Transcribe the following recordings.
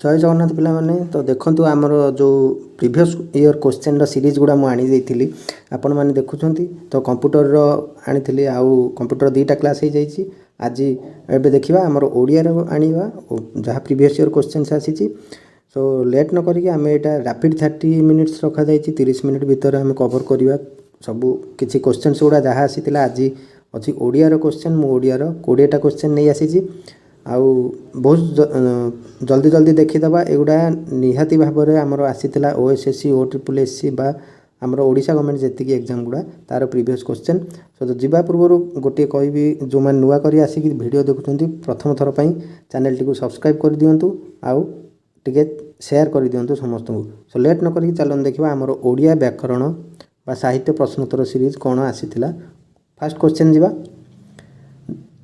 जय जगन्नाथ पिला माने तो देखंतु आमर जो प्रीवियस ईयर क्वेश्चन सीरीज गुड़ा मुझे आनी देती आपण मैंने देखुंत तो कंप्यूटर आनी आउ कंप्यूटर दुईटा क्लास हो जाइए आज एबे देखिबा आमर ओडिया आनिबा जहाँ प्रीवियस ईयर क्वेश्चन आसी सो लेट न करिक आम यहाँ रैपिड 30 मिनिट्स रखा जाइए 30 मिनिट भितर आम कवर करवा सब किसी क्वेश्चन गुड़ा जहाँ आसी आज अच्छी ओडियार क्वेश्चन मु ओडियार 20टा क्वेश्चन नहीं आसी आउ बहुत जल्दी जल्दी देखीदबा एगुड़ा निहाती भाव में आमर आसीला ओएसएससी ओट्रिपलएससी बा आमर ओडिशा गवर्नमेंट जेतिक एग्जाम गुड़ा तार प्रीवियस क्वेश्चन सो जीवा पूर्व गोटे कहबी जो मैंने नुआ कर आसिक वीडियो देखुं प्रथम थर पर चैनल टी सब्सक्राइब कर दिंतु आउ टे शेयर कर दिंतु समस्त को सो लेट न करी चलन देखा आमर ओडिया व्याकरण बा साहित्य प्रश्नोत्तर सीरीज कौन आसीला फास्ट क्वेश्चन जीवा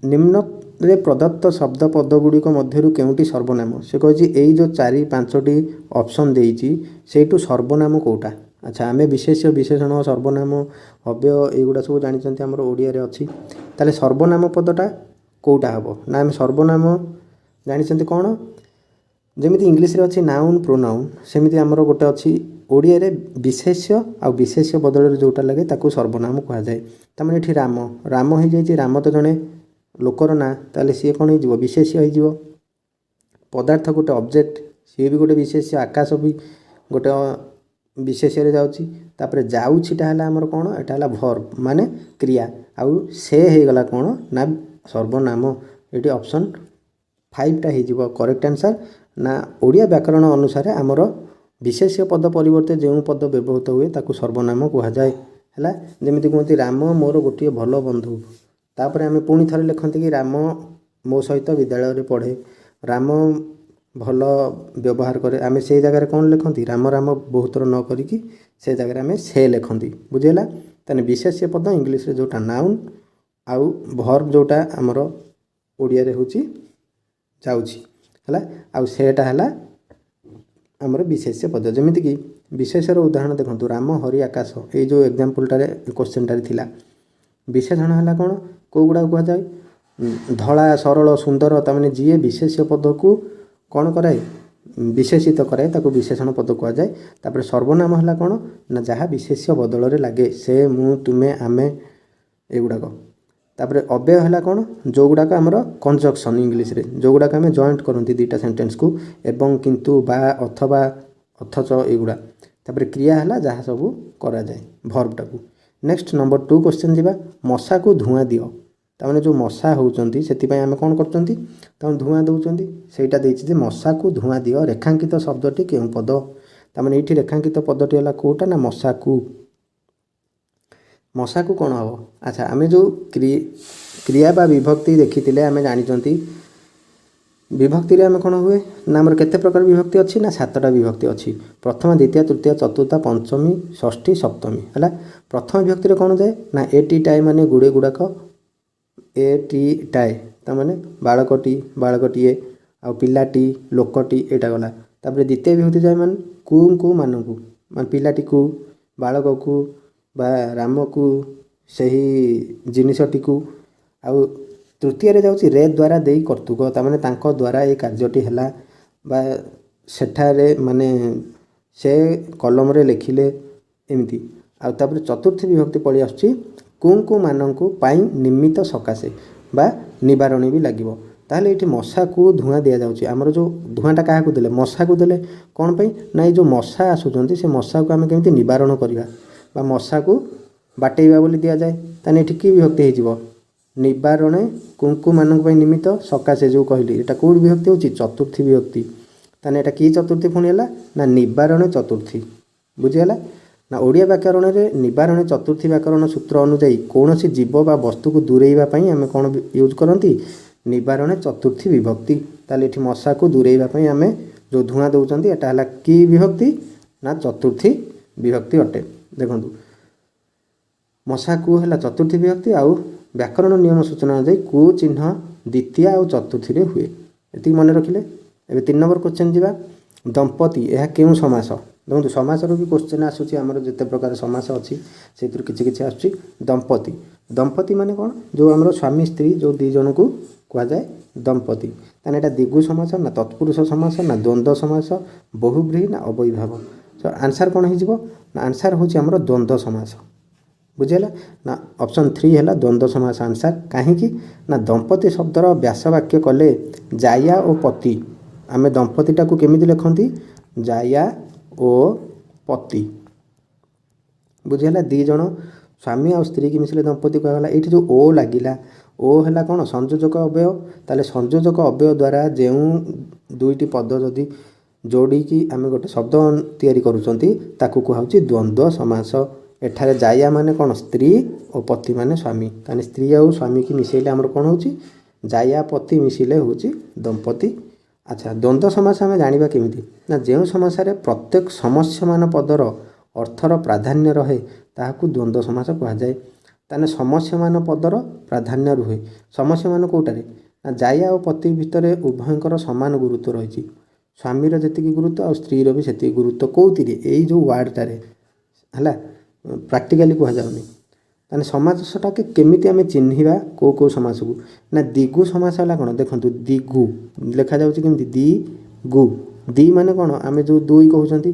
निम्न रे प्रदत्त शब्द पदगुड़िक मध्यरु केउटी सर्वनाम से कही यही जो 4-5टी ऑप्शन देइची सेठू सर्वनाम कोटा अच्छा आमे विशेष्य विशेषण सर्वनाम अव्यय एगुड़ा सब जानी आमर ओडिया रे अच्छी ताले सर्वनाम पदटा कोटा हम ना आम सर्वनाम जानी कौन जमीती इंग्लीश रे अच्छी नाउन प्रोनाउन सेमिति आमर गोटे अच्छी ओडिया रे विशेष्य आ विशेष्य बदल जोटा लगे ताकू सर्वनाम कहा जाए तामाने एठी राम राम हो जाइए राम तो जड़े लोकर ना ताले सी कौन हो विशेष्य हो पदार्थ गोटे ऑब्जेक्ट सी भी गोटे विशेष्य आकाश भी गोटे विशेष्य रे जाउची तापरे जाउछीटा हला हमर कोन एटा हला वर्ब माने क्रिया आउ से हे गला कोन ना सर्वनाम एटी ऑप्शन 5 टा हे करेक्ट आंसर ना ओडिया व्याकरण अनुसार आमर विशेष्य पद परिवर्ते जो पद व्यवहृत हुए ताकू सर्वनाम कहा जाए है जमी कहते राम मोर गोटे भल बंधु तापर आम पुणी थे लिखते कि राम मो सहित विद्यालय रे पढ़े राम भल व्यवहार करे आम से जगह कौन लिखती राम राम बहुत थर न करिकी से जगह आम से लिखती बुझेगा ताने विशेष्य पद इंग्लीश रे जोटा नाउन आउ वर्ब जोटा आमर ओडिया रे होची जाउची है आउ सेटा है आमर विशेष्य पद जमीती कि विशेषर उदाहरण देखो राम हरि आकाश ये जो एग्जाम्पलटारे क्वेश्चनटारे थिला विशेषण है कौन कौ गुड़ा कह जाए धला सरल सुंदर तमाने जी विशेष्य पद को कौन कराए विशेषित कराए ताको विशेषण पद कह जाए तापर सर्वनाम है कौन ना जहाँ विशेष्य बदल लगे से मु तुमे आमे एगुड़ाक तापर अव्यय है कौन जो गुड़ाक आमर कंजक्शन इंग्लीश रे जो गुड़ाक आम जॉइंट करती दुईटा सेंटेंस को एवं किंतु बा अथवा अथच एगुड़ा तापर क्रिया है जहाँ सब करा जाए वर्ब टाकू नेक्स्ट नंबर 2 क्वेश्चन जीवा मशा को धुआं दियो ताने जो मशा होउचंती सेति आम कौन करचंती धुआं दउचंती सेटा देछि जे मशा को धुआं दियो रेखांकित शब्दटी केउ पद ताने एठी रेखांकित पदटी हला कोटा ना मशा को कौन हम अच्छा आम जो क्रिया बा विभक्ति देखी आम जानी विभक्ति रे आम कौन हुए ना आमर केते प्रकार विभक्ति अच्छी ना 7टा विभक्ति अच्छी प्रथम द्वितीय तृतीय चतुर्थ पंचमी षष्ठी सप्तमी है प्रथम विभक्ति रे कौन जाए ना एटी टाए माने गुड़े गुड़ाक एटी टाए ताने बालकटी बालकटीए आ पिलाटी लोकटी एटा गला तापर द्वितीय विभक्ति जाए मान कु मानकू मान पिलाटी को बालक को बा राम को सही जिनिसटी को आउ तृतीय रे जाउची रे द्वारा देई कर्तुक तामाने तांको द्वारा ये कार्यटी हैला बा सेठारे माने से कलम रे लिखिले एमिति आ तापर चतुर्थ विभक्ति पड़ी आछी कु माननकु पाई निमित्त सकाशे बा निवारण भी लागिवो ताहले एठी मशा को धुआं दिया जाउची हमर जो धुआंटा काहा को देले मशा को देले कोन पई ना ये जो मशा आसुचंती से मशा को आमे केमिति निवारण करिवा बा मशा को बाटेइबा बोली दिया जाए ताने एठी की विभक्ति हे जिवो निवारण कुंकु मानक निमित्त सकाशे जो कहली एटा कौट विभक्ति होची चतुर्थी विभक्ति ताने एटा की चतुर्थी पुणी है ना निवारण चतुर्थी बुझीगला ना ओडिया व्याकरण रे निवारण चतुर्थी व्याकरण सूत्र अनुसार कौन सी जीव बा वस्तु को दूरेइबा पई आमे कोन यूज करंती निवारण चतुर्थी विभक्ति ताले एठी मशा को दूरेइबा पई आमे जो धुआं दउचंती एटा हला की विभक्ति ना चतुर्थी विभक्ति अटे देखंतु मशा को हला चतुर्थी विभक्ति आउ व्याकरण नियम सूचना अनुसार कु चिन्ह द्वितीय और चतुर्थी रे हुए एति मन रखिले एबे 3 नंबर क्वेश्चन जीवा दंपति यह केउ समास देखो समास रो भी क्वेश्चन आसुची हमर जते प्रकार समास अछि सेतिर किछि किछि आसुची दंपति दंपति माने कोन जो हमर स्वामी स्त्री जो दी जन को କୁହାଯାଏ ଦମ୍ପତି। ତାହେଲେ ଏଇଟା ଦ୍ୱିଗୁ ସମାସ ନା ତତ୍ପୁରୁଷ ସମାସ ନା ଦ୍ୱନ୍ଦ୍ୱ ସମାସ, ବହୁବ୍ରୀହି ନା ଅବୈଭାବ। ତ ଆନ୍ସାର୍ କ'ଣ ହେଇଯିବ ନା ଆନ୍ସାର୍ ହେଉଛି ଆମର ଦ୍ୱନ୍ଦ୍ୱ ସମାସ। ବୁଝିହେଲା ନା ଅପସନ୍ 3 ହେଲା ଦ୍ୱନ୍ଦ୍ୱ ସମାସ ଆନ୍ସାର୍। କାହିଁକି ନା ଦମ୍ପତି ଶବ୍ଦର ବ୍ୟାସ ବାକ୍ୟ କଲେ ଜାୟା ଓ ପତି। ଆମେ ଦମ୍ପତିଟାକୁ କେମିତି ଲେଖନ୍ତି ଜାୟା ଓ ପତି। ବୁଝିହେଲା ଦୁଇ ଜଣ ସ୍ୱାମୀ ଆଉ ସ୍ତ୍ରୀ କି ମିଶିଲେ ଦମ୍ପତି କୁହାଗଲା। ଏଇଠି ଯେଉଁ ଓ ଲାଗିଲା ଓ ହେଲା କ'ଣ ସଂଯୋଜକ ଅବୟବ। ତାହେଲେ ସଂଯୋଜକ ଅବୟବ ଦ୍ୱାରା ଯେଉଁ ଦୁଇଟି ପଦ ଯଦି ଯୋଡ଼ିକି ଆମେ ଗୋଟେ ଶବ୍ଦ ତିଆରି କରୁଛନ୍ତି ତାକୁ କୁହାହେଉଛି ଦ୍ୱନ୍ଦ୍ୱ ସମାସ। ଏଠାରେ ଜାୟା ମାନେ କ'ଣ ସ୍ତ୍ରୀ ଓ ପତି ମାନେ ସ୍ୱାମୀ। ତାହେଲେ ସ୍ତ୍ରୀ ଆଉ ସ୍ୱାମୀକି ମିଶାଇଲେ ଆମର କ'ଣ ହେଉଛି ଜାୟା ପତି ମିଶିଲେ ହେଉଛି ଦମ୍ପତି। ଆଚ୍ଛା ଦ୍ୱନ୍ଦ୍ୱ ସମାସ ଆମେ ଜାଣିବା କେମିତି ନା ଯେଉଁ ସମାସରେ ପ୍ରତ୍ୟେକ ସମସ୍ୟମାନ ପଦର ଅର୍ଥର ପ୍ରାଧାନ୍ୟ ରହେ ତାହାକୁ ଦ୍ୱନ୍ଦ୍ୱ ସମାସ କୁହାଯାଏ। ତାହେଲେ ସମସ୍ୟମାନ ପଦର ପ୍ରାଧାନ୍ୟ ରୁହେ। ସମସ୍ୟମାନ କେଉଁଟାରେ ନା ଜାୟା ଓ ପତି ଭିତରେ ଉଭୟଙ୍କର ସମାନ ଗୁରୁତ୍ୱ ରହିଛି। ସ୍ୱାମୀର ଯେତିକି ଗୁରୁତ୍ୱ ଆଉ ସ୍ତ୍ରୀର ବି ସେତିକି ଗୁରୁତ୍ୱ କେଉଁଥିରେ ଏଇ ଯେଉଁ ୱାର୍ଡ଼ଟାରେ ହେଲା, ପ୍ରାକ୍ଟିକାଲି କୁହାଯାଉନି। ତାହେଲେ ସମାସଟାকে କେମିତି ଆମେ ଚିହ୍ନିବା କେଉଁ ସମାସକୁ ନା ଦ୍ୱିଗୁ ସମାସ ହେଲା କ'ଣ ଦେଖନ୍ତୁ ଦ୍ୱିଗୁ ଲେଖାଯାଉଛି କେମିତି ଦ୍ୱିଗୁ। ଦ୍ୱି ମାନେ କ'ଣ ଆମେ ଯେଉଁ ଦୁଇ କହୁଛନ୍ତି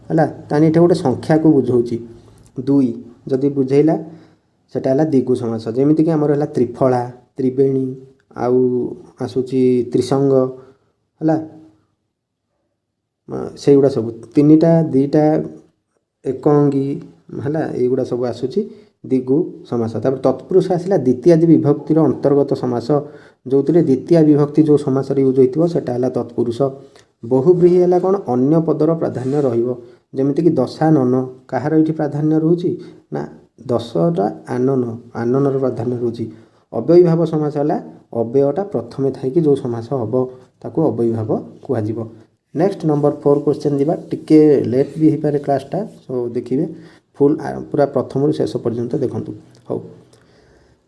ହେଲା, ତାହେଲେ ଏଇଟା ଗୋଟେ ସଂଖ୍ୟାକୁ ବୁଝାଉଛି। ଦୁଇ ଯଦି ବୁଝେଇଲା ସେଟା ହେଲା ଦ୍ୱିଗୁ ସମାସ। ଯେମିତିକି ଆମର ହେଲା ତ୍ରିଫଳା, ତ୍ରିବେଣୀ, ଆଉ ଆସୁଛି ତ୍ରିସଙ୍ଗ ହେଲା, ସେଇଗୁଡ଼ା ସବୁ ତିନିଟା ଦୁଇଟା ଏକଙ୍ଗୀ ହେଲା, ଏଇଗୁଡ଼ା ସବୁ ଆସୁଛି ଦ୍ୱିଗୁ ସମାସ। ତାପରେ ତତ୍ପୁରୁଷ ଆସିଲା ଦ୍ୱିତୀୟାଦି ବିଭକ୍ତିର ଅନ୍ତର୍ଗତ ସମାସ, ଯେଉଁଥିରେ ଦ୍ୱିତୀୟ ବିଭକ୍ତି ଯେଉଁ ସମାସରେ ୟୁଜ୍ ହୋଇଥିବ ସେଟା ହେଲା ତତ୍ପୁରୁଷ। ବହୁବ୍ରୀହି ହେଲା କ'ଣ ଅନ୍ୟ ପଦର ପ୍ରାଧାନ୍ୟ ରହିବ। ଯେମିତିକି ଦଶାନନ, କାହାର ଏଇଠି ପ୍ରାଧାନ୍ୟ ରହୁଛି ନା ଦଶଟା ଆନନର ପ୍ରାଧାନ୍ୟ ରହୁଛି। ଅବୈଭାବ ସମାସ ହେଲା ଅବୟଟା ପ୍ରଥମେ ଥାଇକି ଯେଉଁ ସମାସ ହେବ ତାକୁ ଅବୈଭାବ କୁହାଯିବ। ନେକ୍ସଟ ନମ୍ବର 4 କ୍ୱେଶ୍ଚନ୍ ଯିବା। ଟିକେ ଲେଟ୍ ବି ହେଇପାରେ କ୍ଲାସ୍ଟା, ସୋ ଦେଖିବେ ଫୁଲ୍ ପୁରା ପ୍ରଥମରୁ ଶେଷ ପର୍ଯ୍ୟନ୍ତ ଦେଖନ୍ତୁ। ହଉ,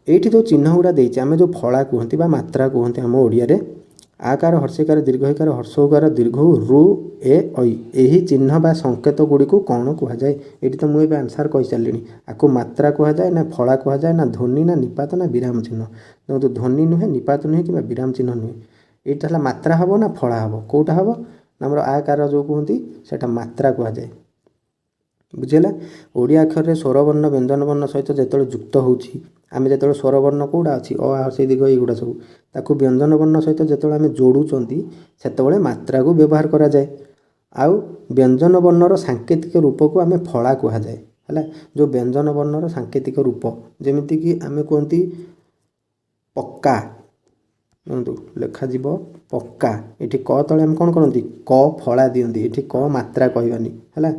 ଏଇଠି ଯେଉଁ ଚିହ୍ନ ଗୁଡ଼ା ଦେଇଛି ଆମେ ଯେଉଁ ଫଳା କୁହନ୍ତି ବା ମାତ୍ରା କୁହନ୍ତି ଆମ ଓଡ଼ିଆରେ, ଆକାର ହର୍ଷଇକାର ଦୀର୍ଘଇକାର ହର୍ଷଉକାର ଦୀର୍ଘ ରୁ ଏ ଐ, ଏହି ଚିହ୍ନ ବା ସଂକେତ ଗୁଡ଼ିକୁ କ'ଣ କୁହାଯାଏ? ଏଇଠି ତ ମୁଁ ଏବେ ଆନ୍ସାର୍ କହିସାରିଲିଣି। ଆକୁ ମାତ୍ରା କୁହାଯାଏ ନା ଫଳା କୁହାଯାଏ ନା ଧ୍ୱନି ନା ନିପାତ ନା ବିରାମ ଚିହ୍ନ। ଦେଖନ୍ତୁ ଧ୍ୱନି ନୁହେଁ, ନିପାତ ନୁହେଁ କିମ୍ବା ବିରାମ ଚିହ୍ନ ନୁହେଁ। ଏଇଟା ହେଲା ମାତ୍ରା ହେବ ନା ଫଳା ହେବ, କେଉଁଟା ହେବ ନା ଆମର ଆକାର ଯେଉଁ କୁହନ୍ତି ସେଇଟା ମାତ୍ରା କୁହାଯାଏ। ବୁଝିହେଲା। ଓଡ଼ିଆ ଅକ୍ଷରରେ ସ୍ୱରବର୍ଣ୍ଣ ବ୍ୟଞ୍ଜନବର୍ଣ୍ଣ ସହିତ ଯେତେବେଳେ ଯୁକ୍ତ ହେଉଛି, ଆମେ ଯେତେବେଳେ ସ୍ୱରବର୍ଣ୍ଣ କେଉଁଟା ଅଛି ଅ ଆ ହ୍ରସ୍ୱଇ ଦୀର୍ଘ ଏଇଗୁଡ଼ା ସବୁ, ତାକୁ ବ୍ୟଞ୍ଜନବର୍ଣ୍ଣ ସହିତ ଯେତେବେଳେ ଆମେ ଯୋଡ଼ୁଛନ୍ତି ସେତେବେଳେ ମାତ୍ରାକୁ ବ୍ୟବହାର କରାଯାଏ। ଆଉ ବ୍ୟଞ୍ଜନବର୍ଣ୍ଣର ସାଙ୍କେତିକ ରୂପକୁ ଆମେ ଫଳା କୁହାଯାଏ ହେଲା। ଯେଉଁ ବ୍ୟଞ୍ଜନବର୍ଣ୍ଣର ସାଙ୍କେତିକ ରୂପ ଯେମିତିକି ଆମେ କୁହନ୍ତି ପକ୍କା, ଦେଖନ୍ତୁ ଲେଖାଯିବ ପକ୍କା, ଏଠି କ ତଳେ ଆମେ କ'ଣ କରନ୍ତି କ ଫଳା ଦିଅନ୍ତି, ଏଠି କ ମାତ୍ରା କହିବାନି ହେଲା।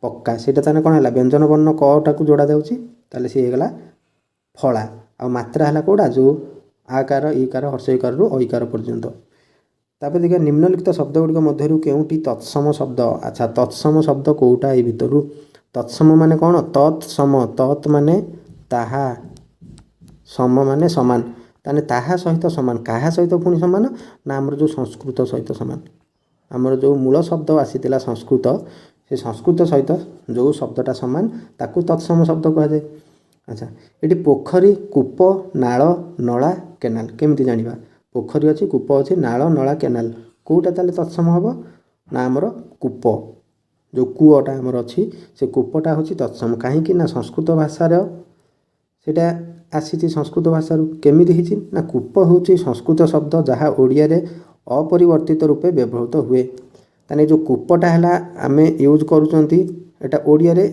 ପକ୍କା ସେଇଟା ତାହେଲେ କ'ଣ ହେଲା ବ୍ୟଞ୍ଜନବର୍ଣ୍ଣ କଟାକୁ ଯୋଡ଼ା ଯାଉଛି, ତାହେଲେ ସିଏ ହେଇଗଲା ଫଳା। ଆଉ ମାତ୍ରା ହେଲା କେଉଁଟା ଯେଉଁ ଆକାର ଇକାର ହର୍ଷଇକାରରୁ ଐକାର ପର୍ଯ୍ୟନ୍ତ। ତାପରେ ଦେଖିବା ନିମ୍ନଲିଖିତ ଶବ୍ଦ ଗୁଡ଼ିକ ମଧ୍ୟରୁ କେଉଁଟି ତତ୍ସମ ଶବ୍ଦ। ଆଚ୍ଛା ତତ୍ସମ ଶବ୍ଦ କେଉଁଟା ଏଇ ଭିତରୁ? ତତ୍ସମ ମାନେ କ'ଣ ତତ୍ସମ, ତତ୍ ମାନେ ତାହା, ସମ ମାନେ ସମାନ। ତାହେଲେ ତାହା ସହିତ ସମାନ, କାହା ସହିତ ପୁଣି ସମାନ ନା ଆମର ଯେଉଁ ସଂସ୍କୃତ ସହିତ ସମାନ। ଆମର ଯେଉଁ ମୂଳ ଶବ୍ଦ ଆସିଥିଲା ସଂସ୍କୃତ, ସେ ସଂସ୍କୃତ ସହିତ ଯେଉଁ ଶବ୍ଦଟା ସମାନ ତାକୁ ତତ୍ସମ ଶବ୍ଦ କୁହାଯାଏ। ଆଚ୍ଛା ଏଠି ପୋଖରୀ, କୂପ, ନାଳ, ନଳା, କେନାଲ କେମିତି ଜାଣିବା? ପୋଖରୀ ଅଛି, କୂପ ଅଛି, ନାଳ, ନଳା, କେନାଲ, କେଉଁଟା ତାହେଲେ ତତ୍ସମ ହେବ ନା ଆମର କୂପ, ଯେଉଁ କୂଅଟା ଆମର ଅଛି ସେ କୂପଟା ହେଉଛି ତତ୍ସମ। କାହିଁକି ନା ସଂସ୍କୃତ ଭାଷାର ସେଇଟା ଆସିଛି ସଂସ୍କୃତ ଭାଷାରୁ। କେମିତି ହେଇଛି ନା କୂପ ହେଉଛି ସଂସ୍କୃତ ଶବ୍ଦ ଯାହା ଓଡ଼ିଆରେ ଅପରିବର୍ତ୍ତିତ ରୂପେ ବ୍ୟବହୃତ ହୁଏ। ତାହେଲେ ଯେଉଁ କୂପଟା ହେଲା ଆମେ ୟୁଜ୍ କରୁଛନ୍ତି ଏଇଟା ଓଡ଼ିଆରେ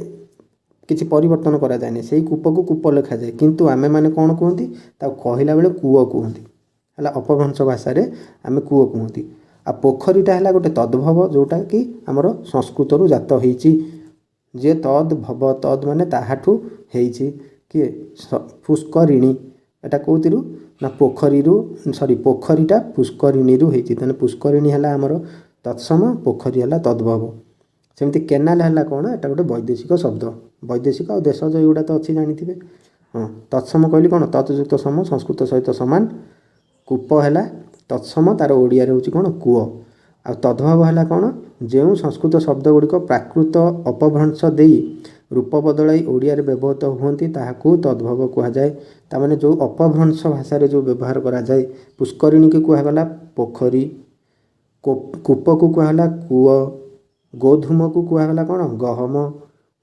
କିଛି ପରିବର୍ତ୍ତନ କରାଯାଏନି, ସେଇ କୂପକୁ କୂପ ଲେଖାଯାଏ, କିନ୍ତୁ ଆମେମାନେ କ'ଣ କୁହନ୍ତି ତାକୁ କହିଲା ବେଳେ କୂଅ କୁହନ୍ତି ହେଲା। ଅପଭ୍ରଂଶ ଭାଷାରେ ଆମେ କୂଅ କୁହନ୍ତି। ଆଉ ପୋଖରୀଟା ହେଲା ଗୋଟେ ତଦ୍ଭବ ଯେଉଁଟାକି ଆମର ସଂସ୍କୃତରୁ ଜାତ ହେଇଛି। ଯିଏ ତଦ୍ ଭବ, ତଦ୍ ମାନେ ତାହାଠୁ ହେଇଛି, କିଏ ପୁଷ୍କରିଣୀ, ଏଟା କେଉଁଥିରୁ ନା ପୋଖରୀରୁ, ପୋଖରୀଟା ପୁଷ୍କରିଣୀରୁ ହେଇଛି। ତାହେଲେ ପୁଷ୍କରିଣୀ ହେଲା ଆମର ତତ୍ସମ, ପୋଖରୀ ହେଲା ତଦ୍ଭବ। ସେମିତି କେନାଲ ହେଲା କ'ଣ ଏଟା ଗୋଟେ ବୈଦେଶିକ ଶବ୍ଦ, ବୈଦେଶିକ ଆଉ ଦେଶଜ ଏଗୁଡ଼ା ତ ଅଛି ଜାଣିଥିବେ। ହଁ ତତ୍ସମ କହିଲି କ'ଣ ତତ୍ଯୁକ୍ତ ସମ, ସଂସ୍କୃତ ସହିତ ସମାନ। କୂପ ହେଲା ତତ୍ସମ, ତାର ଓଡ଼ିଆରେ ହେଉଛି କ'ଣ କୂଅ। ଆଉ ତଦ୍ଭବ ହେଲା କ'ଣ ଯେଉଁ ସଂସ୍କୃତ ଶବ୍ଦ ଗୁଡ଼ିକ ପ୍ରାକୃତ ଅପଭ୍ରଂଶ ଦେଇ ରୂପ ବଦଳାଇ ଓଡ଼ିଆରେ ବ୍ୟବହୃତ ହୁଅନ୍ତି ତାହାକୁ ତଦ୍ଭବ କୁହାଯାଏ। ତାମାନେ ଯେଉଁ ଅପଭ୍ରଂଶ ଭାଷାରେ ଯେଉଁ ବ୍ୟବହାର କରାଯାଏ, ପୁଷ୍କରିଣୀକି କୁହାଗଲା ପୋଖରୀ, କୂପକୁ କୁହାଗଲା କୂଅ, ଗୋଧୂମକୁ କୁହାଗଲା କ'ଣ ଗହମ,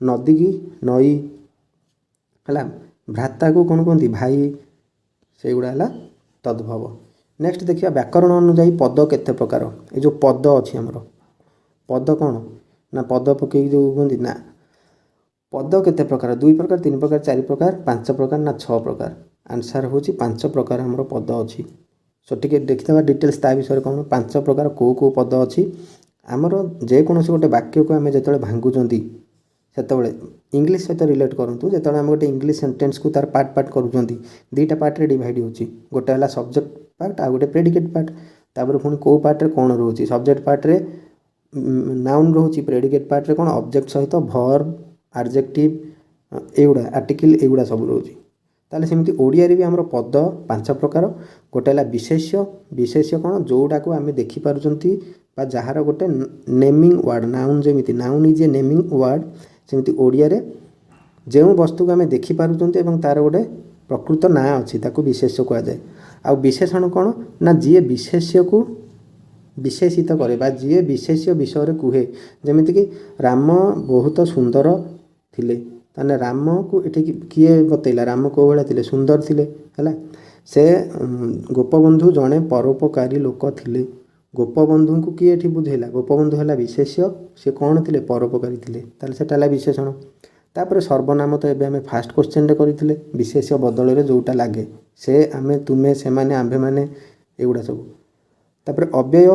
ନଦୀକି ନଈ ହେଲା, ଭ୍ରାତାକୁ କ'ଣ କୁହନ୍ତି ଭାଇ, ସେଇଗୁଡ଼ା ହେଲା ତଦ୍ଭବ। ନେକ୍ସଟ ଦେଖିବା ବ୍ୟାକରଣ ଅନୁଯାୟୀ ପଦ କେତେ ପ୍ରକାର। ଏ ଯେଉଁ ପଦ ଅଛି ଆମର, ପଦ କ'ଣ ନା ପଦ ପକେଇକି ଯେଉଁ କୁହନ୍ତି ନା, ପଦ କେତେ ପ୍ରକାର? 2 ପ୍ରକାର, 3 ପ୍ରକାର, 4 ପ୍ରକାର, 5 ପ୍ରକାର ନା 6 ପ୍ରକାର? ଆନ୍ସର ହେଉଛି 5 ପ୍ରକାର ଆମର ପଦ ଅଛି। ସୋ ଟିକେ ଦେଖିଦେବା ଡିଟେଲ୍ସ ତା ବିଷୟରେ କ'ଣ 5 ପ୍ରକାର କେଉଁ ପଦ ଅଛି। ଆମର ଯେକୌଣସି ଗୋଟେ ବାକ୍ୟକୁ ଆମେ ଯେତେବେଳେ ଭାଙ୍ଗୁଛନ୍ତି ସେତେବେଳେ ଇଂଲିଶ ସହିତ ରିଲେଟ୍ କରନ୍ତୁ। ଯେତେବେଳେ ଆମେ ଗୋଟେ ଇଂଲିଶ ସେଣ୍ଟେନ୍ସକୁ ତାର ପାର୍ଟ କରୁଛନ୍ତି, 2ଟା ପାର୍ଟରେ ଡିଭାଇଡ଼ ହେଉଛି। ଗୋଟେ ହେଲା ସବଜେକ୍ଟ ପାର୍ଟ ଆଉ ଗୋଟେ ପ୍ରେଡ଼ିକେଟ୍ ପାର୍ଟ। ତାପରେ ପୁଣି କେଉଁ ପାର୍ଟରେ କ'ଣ ରହୁଛି, ସବଜେକ୍ଟ ପାର୍ଟରେ ନାଉନ୍ ରହୁଛି, ପ୍ରେଡ଼ିକେଟ୍ ପାର୍ଟରେ କ'ଣ ଅବଜେକ୍ଟ ସହିତ ଭର୍ବ, ଆଡ଼ଜେକ୍ଟିଭ, ଏଗୁଡ଼ା ଆର୍ଟିକିଲ୍, ଏଗୁଡ଼ା ସବୁ ରହୁଛି। ତାହେଲେ ସେମିତି ଓଡ଼ିଆରେ ବି ଆମର ପଦ 5 ପ୍ରକାର। ଗୋଟେ ହେଲା ବିଶେଷ୍ୟ। ବିଶେଷ୍ୟ କ'ଣ, ଯେଉଁଟାକୁ ଆମେ ଦେଖିପାରୁଛନ୍ତି ବା ଯାହାର ଗୋଟେ ନେମିଂ ୱାର୍ଡ଼, ନାଉନ୍ ଯେମିତି noun is a naming word, ସେମିତି ଓଡ଼ିଆରେ ଯେଉଁ ବସ୍ତୁକୁ ଆମେ ଦେଖିପାରୁଛନ୍ତି ଏବଂ ତା'ର ଗୋଟେ ପ୍ରକୃତ ନାଁ ଅଛି ତାକୁ ବିଶେଷ୍ୟ କୁହାଯାଏ। ଆଉ ବିଶେଷଣ କ'ଣ ନା ଯିଏ ବିଶେଷ୍ୟକୁ ବିଶେଷିତ କରେ ବା ଯିଏ ବିଶେଷ୍ୟ ବିଷୟରେ କୁହେ। ଯେମିତିକି ରାମ ବହୁତ ସୁନ୍ଦର ଥିଲେ, ତାହେଲେ ରାମକୁ ଏଠି କିଏ ବତେଇଲା, ରାମ କେଉଁ ଭଳିଆ ଥିଲେ, ସୁନ୍ଦର ଥିଲେ ହେଲା। ସେ ଗୋପବନ୍ଧୁ ଜଣେ ପରୋପକାରୀ ଲୋକ ଥିଲେ। ଗୋପବନ୍ଧୁଙ୍କୁ କିଏ ଏଠି ବୁଝେଇଲା, ଗୋପବନ୍ଧୁ ହେଲା ବିଶେଷ୍ୟ, ସେ କ'ଣ ଥିଲେ, ପରୋପକାରୀ ଥିଲେ। ତାହେଲେ ସେଟା ହେଲା ବିଶେଷଣ। ତାପରେ ସର୍ବନାମ ତ ଏବେ ଆମେ ଫାଷ୍ଟ କ୍ୱେଶ୍ଚନରେ କରିଥିଲେ, ବିଶେଷ୍ୟ ବଦଳରେ ଯେଉଁଟା ଲାଗେ, ସେ, ଆମେ, ତୁମେ, ସେମାନେ, ଆମ୍ଭେମାନେ, ଏଗୁଡ଼ା ସବୁ। ତାପରେ ଅବ୍ୟୟ,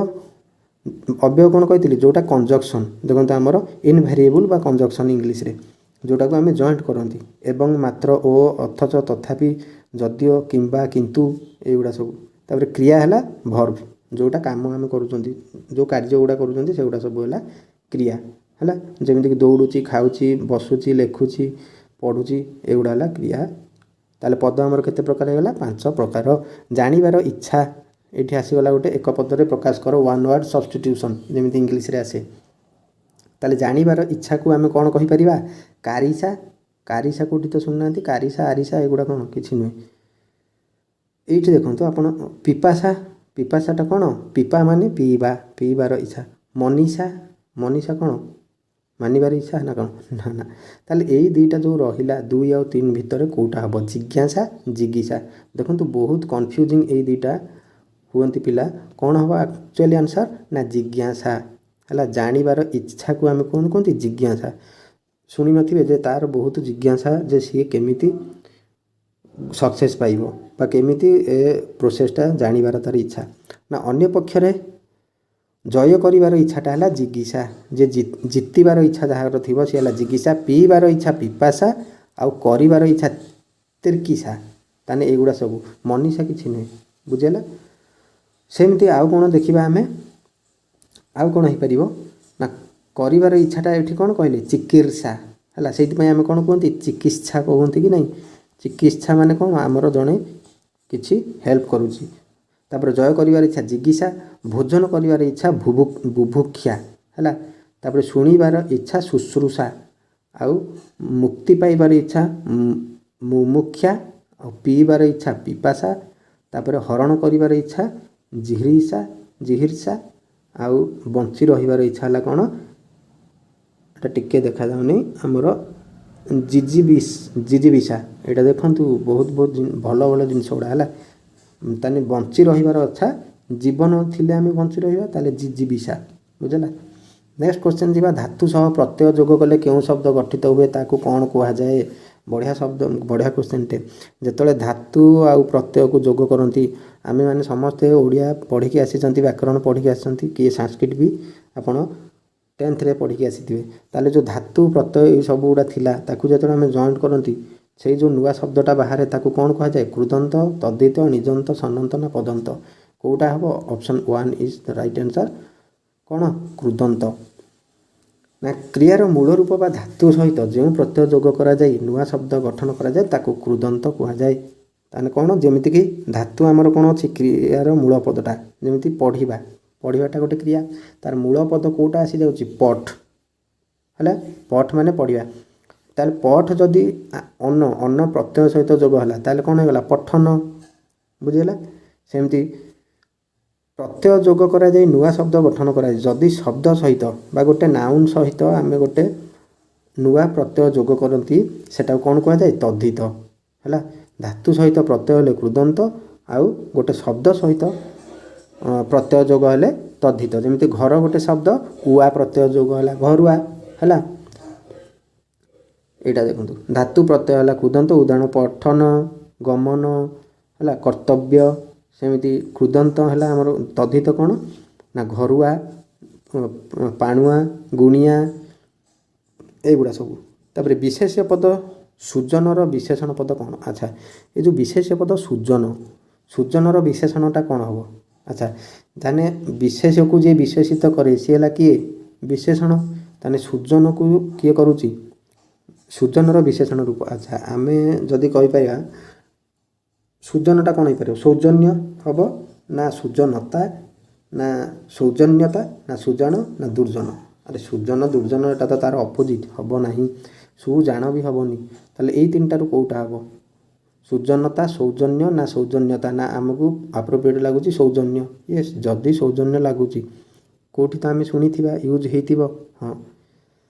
ଅବ୍ୟୟ କ'ଣ କହିଥିଲି, ଯେଉଁଟା କଞ୍ଜକ୍ସନ୍। ଦେଖନ୍ତୁ ଆମର ଇନଭେରିଏବୁଲ୍ ବା କଞ୍ଜକ୍ସନ୍ ଇଂଲିଶରେ, ଯେଉଁଟାକୁ ଆମେ ଜଏଣ୍ଟ କରନ୍ତି, ଏବଂ, ମାତ୍ର, ଓ, ଅଥଚ, ତଥାପି, ଯଦିଓ, କିମ୍ବା, କିନ୍ତୁ, ଏଗୁଡ଼ା ସବୁ। ତାପରେ କ୍ରିୟା ହେଲା ଭର୍ବ, ଯେଉଁଟା କାମ ଆମେ କରୁଛନ୍ତି, ଯେଉଁ କାର୍ଯ୍ୟ ଗୁଡ଼ା କରୁଛନ୍ତି ସେଗୁଡ଼ା ସବୁ ହେଲା କ୍ରିୟା ହେଲା। ଯେମିତିକି ଦୌଡ଼ୁଛି, ଖାଉଛି, ବସୁଛି, ଲେଖୁଛି, ପଢ଼ୁଛି, ଏଗୁଡ଼ା ହେଲା କ୍ରିୟା। ତାହେଲେ ପଦ ଆମର କେତେ ପ୍ରକାର ହେଇଗଲା, 5 ପ୍ରକାର। ଜାଣିବାର ଇଚ୍ଛା, ଏଠି ଆସିଗଲା ଗୋଟେ ଏକ ପଦରେ ପ୍ରକାଶ କର, 1 ୱାର୍ଡ଼ ସବଷ୍ଟିଟ୍ୟୁସନ୍, ଯେମିତି ଇଂଲିଶରେ ଆସେ। ତାହେଲେ ଜାଣିବାର ଇଚ୍ଛାକୁ ଆମେ କ'ଣ କହିପାରିବା, କାରିସା। କାରିସା କେଉଁଠି ତ ଶୁଣୁନାହାନ୍ତି, କାରିସା, ଆରିସା, ଏଗୁଡ଼ା କ'ଣ କିଛି ନୁହେଁ। ଏଇଠି ଦେଖନ୍ତୁ ଆପଣ, ପିପାସା, ପିପାସାଟା କ'ଣ, ପିପା ମାନେ ପିଇବା, ପିଇବାର ଇଚ୍ଛା। ମନୀଷା, ମନୀଷା କ'ଣ, ମାନିବାର ଇଚ୍ଛା ନା କ'ଣ, ନା ନା। ତାହେଲେ ଏଇ ଦୁଇଟା ଯେଉଁ ରହିଲା 2 ଆଉ 3 ଭିତରେ କେଉଁଟା ହେବ, ଜିଜ୍ଞାସା, ଜିଗିସା। ଦେଖନ୍ତୁ ବହୁତ କନଫ୍ୟୁଜିଂ ଏଇ ଦୁଇଟା ହୁଅନ୍ତି ପିଲା। କ'ଣ ହେବ ଆକ୍ଚୁଆଲି ଆନ୍ସର୍ ନା ଜିଜ୍ଞାସା ହେଲା। ଜାଣିବାର ଇଚ୍ଛାକୁ ଆମେ କ'ଣ କୁହନ୍ତି, ଜିଜ୍ଞାସା। ଶୁଣିନଥିବେ ଯେ ତାର ବହୁତ ଜିଜ୍ଞାସା ଯେ ସିଏ କେମିତି ସକ୍ସେସ୍ ପାଇବ ବା କେମିତି ଏ ପ୍ରୋସେସ୍ଟା ଜାଣିବାର ତାର ଇଚ୍ଛା। ନା ଅନ୍ୟ ପକ୍ଷରେ ଜୟ କରିବାର ଇଚ୍ଛାଟା ହେଲା ଜିଗିସା, ଯେ ଜିତିବାର ଇଚ୍ଛା ଯାହାର ଥିବ ସେ ହେଲା ଜିଗିସା। ପିଇବାର ଇଚ୍ଛା ପିପାସା, ଆଉ କରିବାର ଇଚ୍ଛା ତିର୍କିସା। ତାହେଲେ ଏଇଗୁଡ଼ା ସବୁ, ମନୀଷା କିଛି ନୁହେଁ, ବୁଝିଲା। ସେମିତି ଆଉ କ'ଣ ଦେଖିବା ଆମେ, ଆଉ କ'ଣ ହେଇପାରିବ ନା କରିବାର ଇଚ୍ଛାଟା ଏଠି କ'ଣ କହିଲେ, ଚିକିତ୍ସା ହେଲା। ସେଇଥିପାଇଁ ଆମେ କ'ଣ କୁହନ୍ତି, ଚିକିତ୍ସା କୁହନ୍ତି କି ନାହିଁ। ଚିକିତ୍ସା ମାନେ କ'ଣ, ଆମର ଜଣେ କିଛି ହେଲ୍ପ କରୁଛି। ତାପରେ ଜୟ କରିବାର ଇଚ୍ଛା ଜିଗିସା, ଭୋଜନ କରିବାର ଇଚ୍ଛା ବୁଭୁକ୍ଷା ହେଲା। ତାପରେ ଶୁଣିବାର ଇଚ୍ଛା ଶୁଶ୍ରୂଷା, ଆଉ ମୁକ୍ତି ପାଇବାର ଇଚ୍ଛା ମୁମୁକ୍ଷା, ଆଉ ପିଇବାର ଇଚ୍ଛା ପିପାସା। ତାପରେ ହରଣ କରିବାର ଇଚ୍ଛା ଜିହିର୍ଷା, ଆଉ ବଞ୍ଚି ରହିବାର ଇଚ୍ଛା ହେଲା କ'ଣ, ଏଟା ଟିକେ ଦେଖାଯାଉନି ଆମର, ଜିଜିବିସା। ଏଇଟା ଦେଖନ୍ତୁ ବହୁତ ଭଲ ଭଲ ଜିନିଷ ଗୁଡ଼ା ହେଲା। ତାହେଲେ ବଞ୍ଚି ରହିବାର ଇଚ୍ଛା, ଜୀବନ ଥିଲେ ଆମେ ବଞ୍ଚି ରହିବା, ତାହେଲେ ଜିଜିବିସା, ବୁଝିଲା। ନେକ୍ସଟ କ୍ୱେଶ୍ଚନ୍ ଯିବା, ଧାତୁ ସହ ପ୍ରତ୍ୟୟ ଯୋଗ କଲେ କେଉଁ ଶବ୍ଦ ଗଠିତ ହୁଏ, ତାକୁ କ'ଣ କୁହାଯାଏ। ବଢ଼ିଆ ଶବ୍ଦ, ବଢ଼ିଆ କ୍ୱେଶ୍ଚନ୍ଟେ। ଯେତେବେଳେ ଧାତୁ ଆଉ ପ୍ରତ୍ୟୟକୁ ଯୋଗ କରନ୍ତି, ଆମେମାନେ ସମସ୍ତେ ଓଡ଼ିଆ ପଢ଼ିକି ଆସିଛନ୍ତି, ବ୍ୟାକରଣ ପଢ଼ିକି ଆସିଛନ୍ତି, କିଏ ସାଂସ୍କ୍ରିଟ୍ ବି ଆପଣ 10th ପଢ଼ିକି ଆସିଥିବେ। ତାହେଲେ ଯେଉଁ ଧାତୁ ପ୍ରତ୍ୟୟ ଏଇ ସବୁ ଗୁଡ଼ା ଥିଲା, ତାକୁ ଯେତେବେଳେ ଆମେ ଜଏଣ୍ଟ କରନ୍ତି, ସେଇ ଯେଉଁ ନୂଆ ଶବ୍ଦଟା ବାହାରେ ତାକୁ କ'ଣ କୁହାଯାଏ, କୃଦନ୍ତ, ତଦ୍ଧିତ, ନିଜନ୍ତ, ସନନ୍ତ ନା ପଦନ୍ତ। କେଉଁଟା ହେବ, option 1 is the right answer. କ'ଣ, କୃଦନ୍ତ। ନା କ୍ରିୟାର ମୂଳ ରୂପ ବା ଧାତୁ ସହିତ ଯେଉଁ ପ୍ରତ୍ୟୟ ଯୋଗ କରାଯାଇ ନୂଆ ଶବ୍ଦ ଗଠନ କରାଯାଏ ତାକୁ କୃଦନ୍ତ କୁହାଯାଏ। ତାହେଲେ କ'ଣ, ଯେମିତିକି ଧାତୁ ଆମର କ'ଣ ଅଛି, କ୍ରିୟାର ମୂଳ ପଦଟା, ଯେମିତି ପଢ଼ିବା, ପଢ଼ିବାଟା ଗୋଟେ କ୍ରିୟା, ତାର ମୂଳ ପଦ କେଉଁଟା ଆସିଯାଉଛି, ପଠ ହେଲା। ପଠ ମାନେ ପଢ଼ିବା। ତାହେଲେ ପଠ ଯଦି ଅନ ଅନ ପ୍ରତ୍ୟୟ ସହିତ ଯୋଗ ହେଲା ତାହେଲେ କ'ଣ ହେଇଗଲା ପଠନ। ବୁଝିହେଲା। ସେମିତି ପ୍ରତ୍ୟୟ ଯୋଗ କରାଯାଇ ନୂଆ ଶବ୍ଦ ଗଠନ କରାଯାଏ। ଯଦି ଶବ୍ଦ ସହିତ ବା ଗୋଟେ ନାଉନ୍ ସହିତ ଆମେ ଗୋଟେ ନୂଆ ପ୍ରତ୍ୟୟ ଯୋଗ କରନ୍ତି ସେଟାକୁ କ'ଣ କୁହାଯାଏ? ତଦ୍ଧିତ। ହେଲା। ଧାତୁ ସହିତ ପ୍ରତ୍ୟୟ ହେଲେ କୃଦନ୍ତ, ଆଉ ଗୋଟେ ଶବ୍ଦ ସହିତ ପ୍ରତ୍ୟୟ ଯୋଗ ହେଲେ ତଦ୍ଧିତ। ଯେମିତି ଘର ଗୋଟେ ଶବ୍ଦ, ଉଆ ପ୍ରତ୍ୟୟ ଯୋଗ ହେଲା ଘରୁଆ। ହେଲା। ଏଇଟା ଦେଖନ୍ତୁ ଧାତୁ ପ୍ରତ୍ୟୟ ହେଲା କୃଦନ୍ତ। ଉଦାହରଣ ପଠନ, ଗମନ, ହେଲା କର୍ତ୍ତବ୍ୟ। ସେମିତି କୃଦନ୍ତ ହେଲା ଆମର ତଦ୍ଧିତ କ'ଣ ନା ଘରୁଆ, ପାଣୁଆ, ଗୁଣିଆ, ଏଇଗୁଡ଼ା ସବୁ। ତାପରେ ବିଶେଷ୍ୟ ପଦ ସୁଜନର ବିଶେଷଣ ପଦ କ'ଣ? ଆଚ୍ଛା, ଏ ଯେଉଁ ବିଶେଷ୍ୟ ପଦ ସୁଜନ, ସୁଜନର ବିଶେଷଣଟା କ'ଣ ହେବ? ଆଚ୍ଛା, ତାହେଲେ ବିଶେଷ୍ୟକୁ ଯିଏ ବିଶେଷିତ କରେ ସିଏ ହେଲା କିଏ? ବିଶେଷଣ। ତାହେଲେ ସୁଜନକୁ କିଏ କରୁଛି? ସୁଜନର ବିଶେଷଣ ରୂପ। ଆଚ୍ଛା, ଆମେ ଯଦି କହିପାରିବା ସୁଜନଟା କ'ଣ ହେଇପାରିବ? ସୌଜନ୍ୟ ହେବ ନା ସୁଜନତା ନା ସୌଜନ୍ୟତା ନା ସୁଜନ ନା ଦୁର୍ଜନ? ଆରେ ସୁଜନ ଦୁର୍ଜନ ଏଟା ତ ତାର ଅପୋଜିଟ୍, ହେବ ନାହିଁ। ସୁଜାଣ ବି ହେବନି। ତାହେଲେ ଏଇ ତିନିଟାରୁ କେଉଁଟା ହେବ? ସୁଜନତା, ସୌଜନ୍ୟ ନା ସୌଜନ୍ୟତା? ନା ଆମକୁ ଆପ୍ରୋପ୍ରିଏଟ୍ ଲାଗୁଛି ସୌଜନ୍ୟ। ୟେସ୍, ଯଦି ସୌଜନ୍ୟ ଲାଗୁଛି କେଉଁଠି ତ ଆମେ ଶୁଣିଥିବା ୟୁଜ୍ ହେଇଥିବ। ହଁ,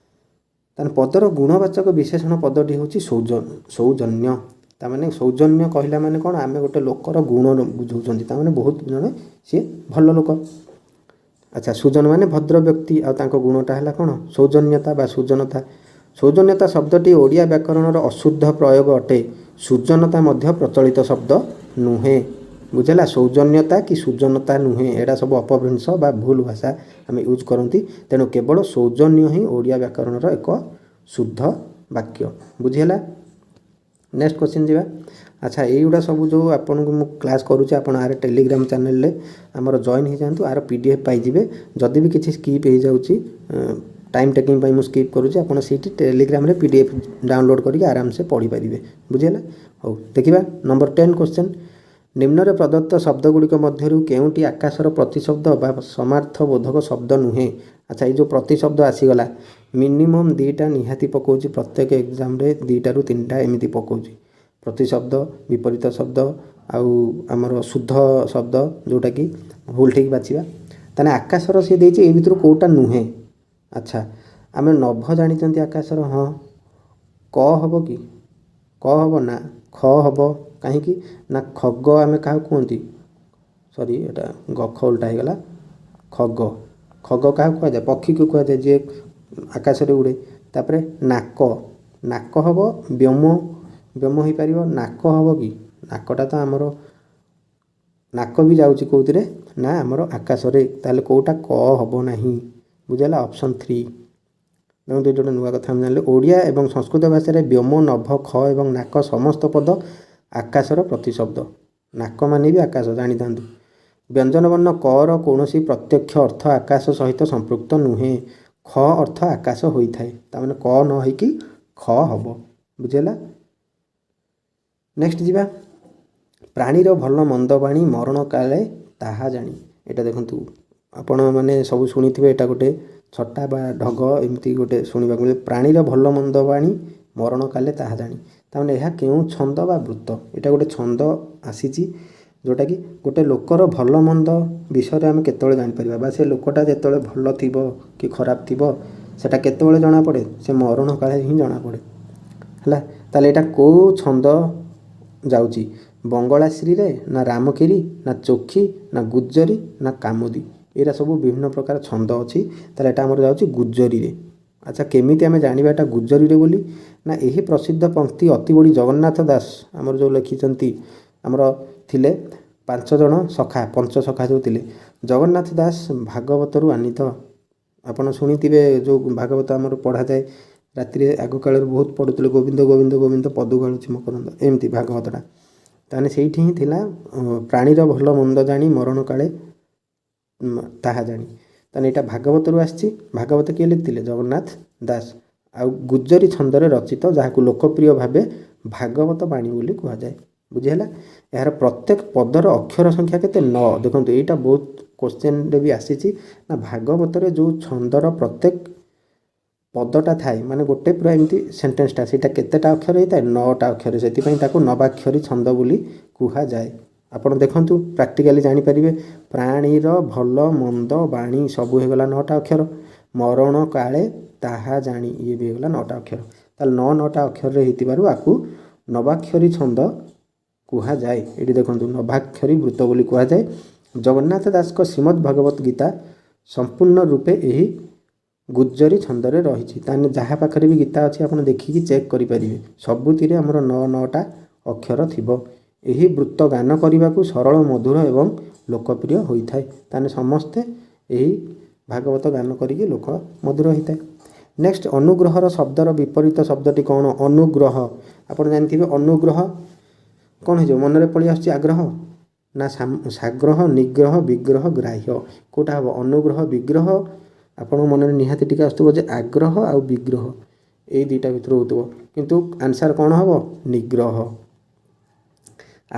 ତାହେଲେ ପଦର ଗୁଣବାଚକ ବିଶେଷଣ ପଦଟି ହେଉଛି ସୌଜନ୍ୟ। ତାମାନେ ସୌଜନ୍ୟ କହିଲା ମାନେ କ'ଣ? ଆମେ ଗୋଟେ ଲୋକର ଗୁଣ ବୁଝାଉଛନ୍ତି। ତାମାନେ ବହୁତ ଜଣେ ସିଏ ଭଲ ଲୋକ। ଆଚ୍ଛା, ସୁଜନ ମାନେ ଭଦ୍ର ବ୍ୟକ୍ତି, ଆଉ ତାଙ୍କ ଗୁଣଟା ହେଲା କ'ଣ? ସୌଜନ୍ୟତା ବା ସୁଜନତା। ସୌଜନ୍ୟତା ଶବ୍ଦଟି ଓଡ଼ିଆ ବ୍ୟାକରଣର ଅଶୁଦ୍ଧ ପ୍ରୟୋଗ ଅଟେ। ସୁଜନତା ମଧ୍ୟ ପ୍ରଚଳିତ ଶବ୍ଦ ନୁହେଁ। ବୁଝିଲା। ସୌଜନ୍ୟତା କି ସୁଜନତା ନୁହେଁ, ଏଇଟା ସବୁ ଅପଭ୍ରଂଶ ବା ଭୁଲ ଭାଷା ଆମେ ୟୁଜ୍ କରନ୍ତି। ତେଣୁ କେବଳ ସୌଜନ୍ୟ ହିଁ ଓଡ଼ିଆ ବ୍ୟାକରଣର ଏକ ଶୁଦ୍ଧ ବାକ୍ୟ। ବୁଝିହେଲା। ନେକ୍ସଟ କ୍ୱେଶ୍ଚିନ୍ ଯିବା। ଆଚ୍ଛା, এইଗୁଡ଼ା ସବୁ ଯେଉଁ ଆପଣଙ୍କୁ ମୁଁ କ୍ଲାସ୍ କରୁଛି ଆପଣ ଆର ଟେଲିଗ୍ରାମ ଚ୍ୟାନେଲରେ ଆମର ଜଏନ୍ ହେଇଯାଆନ୍ତୁ। ଆର PDF ପାଇଯିବେ। ଯଦି ବି କିଛି ସ୍କିପ୍ ହେଇଯାଉଛି, ଟାଇମ୍ ଟେକିଂ ପାଇଁ ମୁଁ ସ୍କିପ୍ କରୁଛି, ଆପଣ ସେଇଠି ଟେଲିଗ୍ରାମରେ PDF ଡାଉନଲୋଡ଼ କରିକି ଆରାମସେ ପଢ଼ିପାରିବେ। ବୁଝିହେଲା। ହଉ, ଦେଖିବା ନମ୍ବର 10 କ୍ୱେଶ୍ଚିନ୍। ନିମ୍ନରେ ପ୍ରଦତ୍ତ ଶବ୍ଦଗୁଡ଼ିକ ମଧ୍ୟରୁ କେଉଁଟି ଆକାଶର ପ୍ରତିଶବ୍ଦ ବା ସମାର୍ଥବୋଧକ ଶବ୍ଦ ନୁହେଁ? ଆଚ୍ଛା, ଏଇ ଯେଉଁ ପ୍ରତିଶବ୍ଦ ଆସିଗଲା, ମିନିମମ୍ 2ଟା ନିହାତି ପକାଉଛି। ପ୍ରତ୍ୟେକ ଏକ୍ଜାମରେ 2ଟାରୁ 3ଟା ଏମିତି ପକାଉଛି। ପ୍ରତିଶବ୍ଦ, ବିପରୀତ ଶବ୍ଦ, ଆଉ ଆମର ଶୁଦ୍ଧ ଶବ୍ଦ ଯେଉଁଟାକି ଭୁଲ ଠିକ୍ ବାଛିବା। ତାହେଲେ ଆକାଶର ସିଏ ଦେଇଛି, ଏଇ ଭିତରୁ କେଉଁଟା ନୁହେଁ? ଆଚ୍ଛା, ଆମେ ନଭ ଜାଣିଛନ୍ତି ଆକାଶର। ହଁ, କ ହେବ କି? କ ହେବ ନା ଖ ହେବ? କାହିଁକି ନା ଖଗ ଆମେ କାହାକୁ କୁହନ୍ତି? ସରି, ଏଇଟା ଗଖ ଉଲ୍ଟା ହେଇଗଲା। ଖଗ, ଖଗ କାହାକୁ କୁହାଯାଏ? ପକ୍ଷୀକୁ କୁହାଯାଏ, ଯିଏ ଆକାଶରେ ଉଡ଼େ। ତାପରେ ନାକ, ନାକ ହେବ ବ୍ୟୋମ, ବ୍ୟୋମ ହେଇପାରିବ। ନାକ ହେବ କି? ନାକଟା ତ ଆମର ନାକ ବି ଯାଉଛି କେଉଁଥିରେ ନା ଆମର ଆକାଶରେ। ତାହେଲେ କେଉଁଟା? କ ହେବ ନାହିଁ। ବୁଝିଲା। ଅପସନ୍ 3। ଦେଖନ୍ତୁ ଏଇଟା ଗୋଟେ ନୂଆ କଥା ଆମେ ଜାଣିଲେ। ଓଡ଼ିଆ ଏବଂ ସଂସ୍କୃତ ଭାଷାରେ ବ୍ୟୋମ, ନଭ, ଖ ଏବଂ ନାକ ସମସ୍ତ ପଦ ଆକାଶର ପ୍ରତିଶବ୍ଦ। ନାକ ମାନେ ବି ଆକାଶ, ଜାଣିଥାନ୍ତୁ। ବ୍ୟଞ୍ଜନ ବର୍ଣ୍ଣ କର କୌଣସି ପ୍ରତ୍ୟକ୍ଷ ଅର୍ଥ ଆକାଶ ସହିତ ସମ୍ପୃକ୍ତ ନୁହେଁ। ଖ ଅର୍ଥ ଆକାଶ ହୋଇଥାଏ। ତାମାନେ କ ନ ହେଇକି ଖ ହେବ। ବୁଝିଲା। ନେକ୍ସଟ ଯିବା। ପ୍ରାଣୀର ଭଲ ମନ୍ଦ ବାଣୀ ମରଣ କାଳେ ତାହା ଜାଣି। ଏଇଟା ଦେଖନ୍ତୁ ଆପଣମାନେ ସବୁ ଶୁଣିଥିବେ। ଏଇଟା ଗୋଟେ ଛଟା ବା ଢଗ ଏମିତି ଗୋଟେ ଶୁଣିବାକୁ ମିଳେ। ପ୍ରାଣୀର ଭଲ ମନ୍ଦ ବାଣୀ ମରଣ କାଲେ ତାହା ଜାଣି। ତାମାନେ ଏହା କେଉଁ ଛନ୍ଦ ବା ବୃତ୍ତ? ଏଇଟା ଗୋଟେ ଛନ୍ଦ ଆସିଛି, ଯେଉଁଟାକି ଗୋଟେ ଲୋକର ଭଲ ମନ୍ଦ ବିଷୟରେ ଆମେ କେତେବେଳେ ଜାଣିପାରିବା, ବା ସେ ଲୋକଟା ଯେତେବେଳେ ଭଲ ଥିବ କି ଖରାପ ଥିବ ସେଟା କେତେବେଳେ ଜଣାପଡ଼େ? ସେ ମରଣ କାଳେ ହିଁ ଜଣାପଡ଼େ। ହେଲା। ତାହେଲେ ଏଇଟା କେଉଁ ଛନ୍ଦ ଯାଉଛି? ବଙ୍ଗଳାଶ୍ରୀରେ ନା ରାମକିରି ନା ଚୋଖୀ ନା ଗୁଜ୍ଜରୀ ନା କାମୋଦି? ଏଇଟା ସବୁ ବିଭିନ୍ନ ପ୍ରକାର ଛନ୍ଦ ଅଛି। ତାହେଲେ ଏଇଟା ଆମର ଯାଉଛି ଗୁଜ୍ଜରୀରେ। ଆଚ୍ଛା, କେମିତି ଆମେ ଜାଣିବା ଏଇଟା ଗୁଜ୍ଜରୀରେ ବୋଲି? ନା ଏହି ପ୍ରସିଦ୍ଧ ପଙ୍କ୍ତି ଅତିବଡ଼ି ଜଗନ୍ନାଥ ଦାସ ଆମର ଯେଉଁ ଲେଖିଛନ୍ତି, ଆମର ଥିଲେ 5 ଜଣ ସଖା, ପଞ୍ଚସଖା ଯେଉଁ ଥିଲେ। ଜଗନ୍ନାଥ ଦାସ ଭାଗବତରୁ ଆନିତ। ଆପଣ ଶୁଣିଥିବେ ଯେଉଁ ଭାଗବତ ଆମର ପଢ଼ାଯାଏ ରାତିରେ, ଆଗକାଳରେ ବହୁତ ପଢ଼ୁଥିଲେ। ଗୋବିନ୍ଦ ଗୋବିନ୍ଦ ଗୋବିନ୍ଦ ପଦୁଗାଳୁଛି ମକରନ୍ଦ, ଏମିତି ଭାଗବତଟା। ତାହେଲେ ସେଇଠି ହିଁ ଥିଲା ପ୍ରାଣୀର ଭଲ ମନ୍ଦ ଜାଣି ମରଣ କାଳେ ତାହା ଜାଣି। ତାହେଲେ ଏଇଟା ଭାଗବତରୁ ଆସିଛି। ଭାଗବତ କିଏ ଲେଖିଥିଲେ? ଜଗନ୍ନାଥ ଦାସ। ଆଉ ଗୁଜ୍ଜରୀ ଛନ୍ଦରେ ରଚିତ, ଯାହାକୁ ଲୋକପ୍ରିୟ ଭାବେ ଭାଗବତ ବାଣୀ ବୋଲି କୁହାଯାଏ। ବୁଝିହେଲା। ଏହାର ପ୍ରତ୍ୟେକ ପଦର ଅକ୍ଷର ସଂଖ୍ୟା କେତେ? 9। ଦେଖନ୍ତୁ ଏଇଟା ବହୁତ କ୍ୱେଶ୍ଚିନ୍ରେ ବି ଆସିଛି। ନା ଭାଗବତରେ ଯେଉଁ ଛନ୍ଦର ପ୍ରତ୍ୟେକ ପଦଟା ଥାଏ ମାନେ ଗୋଟେ ପୁରା ଏମିତି ସେଣ୍ଟେନ୍ସଟା ସେଇଟା କେତେଟା ଅକ୍ଷର ହେଇଥାଏ 9ଟା ଅକ୍ଷର ସେଥିପାଇଁ ତାକୁ ନବାକ୍ଷରୀ ଛନ୍ଦ ବୋଲି କୁହାଯାଏ। ଆପଣ ଦେଖନ୍ତୁ ପ୍ରାକ୍ଟିକାଲି ଜାଣିପାରିବେ ପ୍ରାଣୀର ଭଲ ମନ୍ଦ ବାଣୀ ସବୁ ହେଇଗଲା 9ଟା ଅକ୍ଷର ମରଣ କାଳେ ତାହା ଜାଣି ଇଏ ବି ହେଇଗଲା 9ଟା ଅକ୍ଷର ତାହେଲେ 9ଟା ଅକ୍ଷରରେ ହେଇଥିବାରୁ ଆକୁ ନବାକ୍ଷରୀ ଛନ୍ଦ କୁହାଯାଏ। ଏଠି ଦେଖନ୍ତୁ ନବାକ୍ଷରୀ ବୃତ୍ତ ବୋଲି କୁହାଯାଏ। ଜଗନ୍ନାଥ ଦାସଙ୍କ ଶ୍ରୀମଦ୍ ଭଗବତ ଗୀତା ସମ୍ପୂର୍ଣ୍ଣ ରୂପେ ଏହି ଗୁଜ୍ଜରୀ ଛନ୍ଦରେ ରହିଛି। ତାହେଲେ ଯାହା ପାଖରେ ବି ଗୀତା ଅଛି ଆପଣ ଦେଖିକି ଚେକ୍ କରିପାରିବେ ସବୁଥିରେ ଆମର 9ଟା ଅକ୍ଷର ଥିବ। ଏହି ବୃତ୍ତ ଗାନ କରିବାକୁ ସରଳ ମଧୁର ଏବଂ ଲୋକପ୍ରିୟ ହୋଇଥାଏ। ତାହେଲେ ସମସ୍ତେ ଏହି ଭାଗବତ ଗାନ କରିକି ଲୋକ ମଧୁର ହୋଇଥାଏ। ନେକ୍ସଟ ଅନୁଗ୍ରହର ଶବ୍ଦର ବିପରୀତ ଶବ୍ଦଟି କ'ଣ? ଅନୁଗ୍ରହ। ଆପଣ ଜାଣିଥିବେ ଅନୁଗ୍ରହ କ'ଣ ହେଇଯିବ ମନରେ ପଳେଇ ଆସୁଛି ଆଗ୍ରହ ନା ସାଗ୍ରହ ନିଗ୍ରହ ବିଗ୍ରହ ଗ୍ରାହ୍ୟ କେଉଁଟା ହେବ? ଅନୁଗ୍ରହ ବିଗ୍ରହ ଆପଣଙ୍କ ମନରେ ନିହାତି ଟିକେ ଆସୁଥିବ ଯେ ଆଗ୍ରହ ଆଉ ବିଗ୍ରହ ଏଇ ଦୁଇଟା ଭିତରୁ ହେଉଥିବ କିନ୍ତୁ ଆନ୍ସାର କ'ଣ ହେବ? ନିଗ୍ରହ।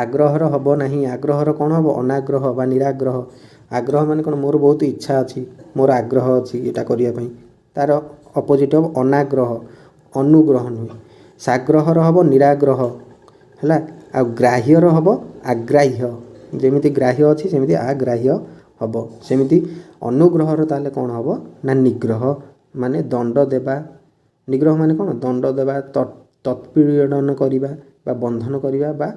ଆଗ୍ରହର ହେବ ନାହିଁ ଆଗ୍ରହର କ'ଣ ହେବ? ଅନାଗ୍ରହ ବା ନିରାଗ୍ରହ। ଆଗ୍ରହ ମାନେ କ'ଣ? ମୋର ବହୁତ ଇଚ୍ଛା ଅଛି ମୋର ଆଗ୍ରହ ଅଛି ଏଇଟା କରିବା ପାଇଁ ତାର ଅପୋଜିଟ୍ ହେବ ଅନାଗ୍ରହ ଅନୁଗ୍ରହ ନୁହେଁ। ସାଗ୍ରହର ହେବ ନିରାଗ୍ରହ ହେଲା ଆଉ ଗ୍ରାହ୍ୟର ହେବ ଆଗ୍ରାହ୍ୟ। ଯେମିତି ଗ୍ରାହ୍ୟ ଅଛି ସେମିତି ଆଗ୍ରାହ୍ୟ ହେବ। ସେମିତି ଅନୁଗ୍ରହର ତାହେଲେ କ'ଣ ହେବ ନା ନିଗ୍ରହ ମାନେ ଦଣ୍ଡ ଦେବା। ନିଗ୍ରହ ମାନେ କ'ଣ? ଦଣ୍ଡ ଦେବା ତତ୍ପୀଡ଼ନ କରିବା ବା ବନ୍ଧନ କରିବା ବା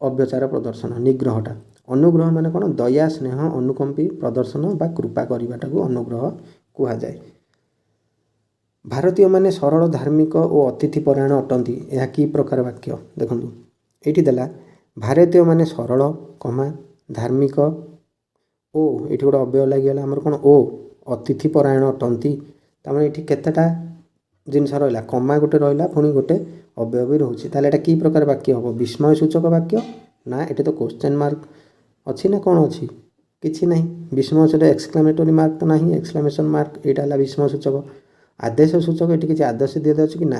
ଅତ୍ୟାଚାର ପ୍ରଦର୍ଶନ ନିଗ୍ରହଟା। ଅନୁଗ୍ରହ ମାନେ କ'ଣ? ଦୟା ସ୍ନେହ ଅନୁକମ୍ପୀ ପ୍ରଦର୍ଶନ ବା କୃପା କରିବାଟାକୁ ଅନୁଗ୍ରହ କୁହାଯାଏ। ଭାରତୀୟମାନେ ସରଳ ଧାର୍ମିକ ଓ ଅତିଥିପରାୟଣ ଅଟନ୍ତି ଏହା କି ପ୍ରକାର ବାକ୍ୟ? ଦେଖନ୍ତୁ ଏଇଠି ଦେଲା ଭାରତୀୟମାନେ ସରଳ ଧାର୍ମିକ ଓ ଏଇଠି ଗୋଟେ ଅବ୍ୟୟ ଲାଗିଗଲା ଆମର କ'ଣ? ଓ ଅତିଥିପରାୟଣ ଅଟନ୍ତି। ତାମାନେ ଏଇଠି କେତେଟା ଜିନିଷ ରହିଲା? କମା ଗୋଟେ ରହିଲା ପୁଣି ଗୋଟେ ଅବ୍ୟୟ ବି ରହୁଛି। ତାହେଲେ ଏଇଟା କି ପ୍ରକାର ବାକ୍ୟ ହେବ? ବିସ୍ମୟ ସୂଚକ ବାକ୍ୟ ନା ଏଠି ତ କ୍ୱେଶ୍ଚନ୍ ମାର୍କ ଅଛି ନା କ'ଣ ଅଛି? କିଛି ନାହିଁ। ବିସ୍ମୟ ସୂଚକ ଏକ୍ସକ୍ଲାମେଟୋରୀ ମାର୍କ ତ ନାହିଁ ଏକ୍ସକ୍ଲାମେସନ୍ ମାର୍କ ଏଇଟା ହେଲା ବିସ୍ମୟ ସୂଚକ। ଆଦେଶ ସୂଚକ ଏଠି କିଛି ଆଦେଶ ଦିଆଯାଉଛି କି ନା?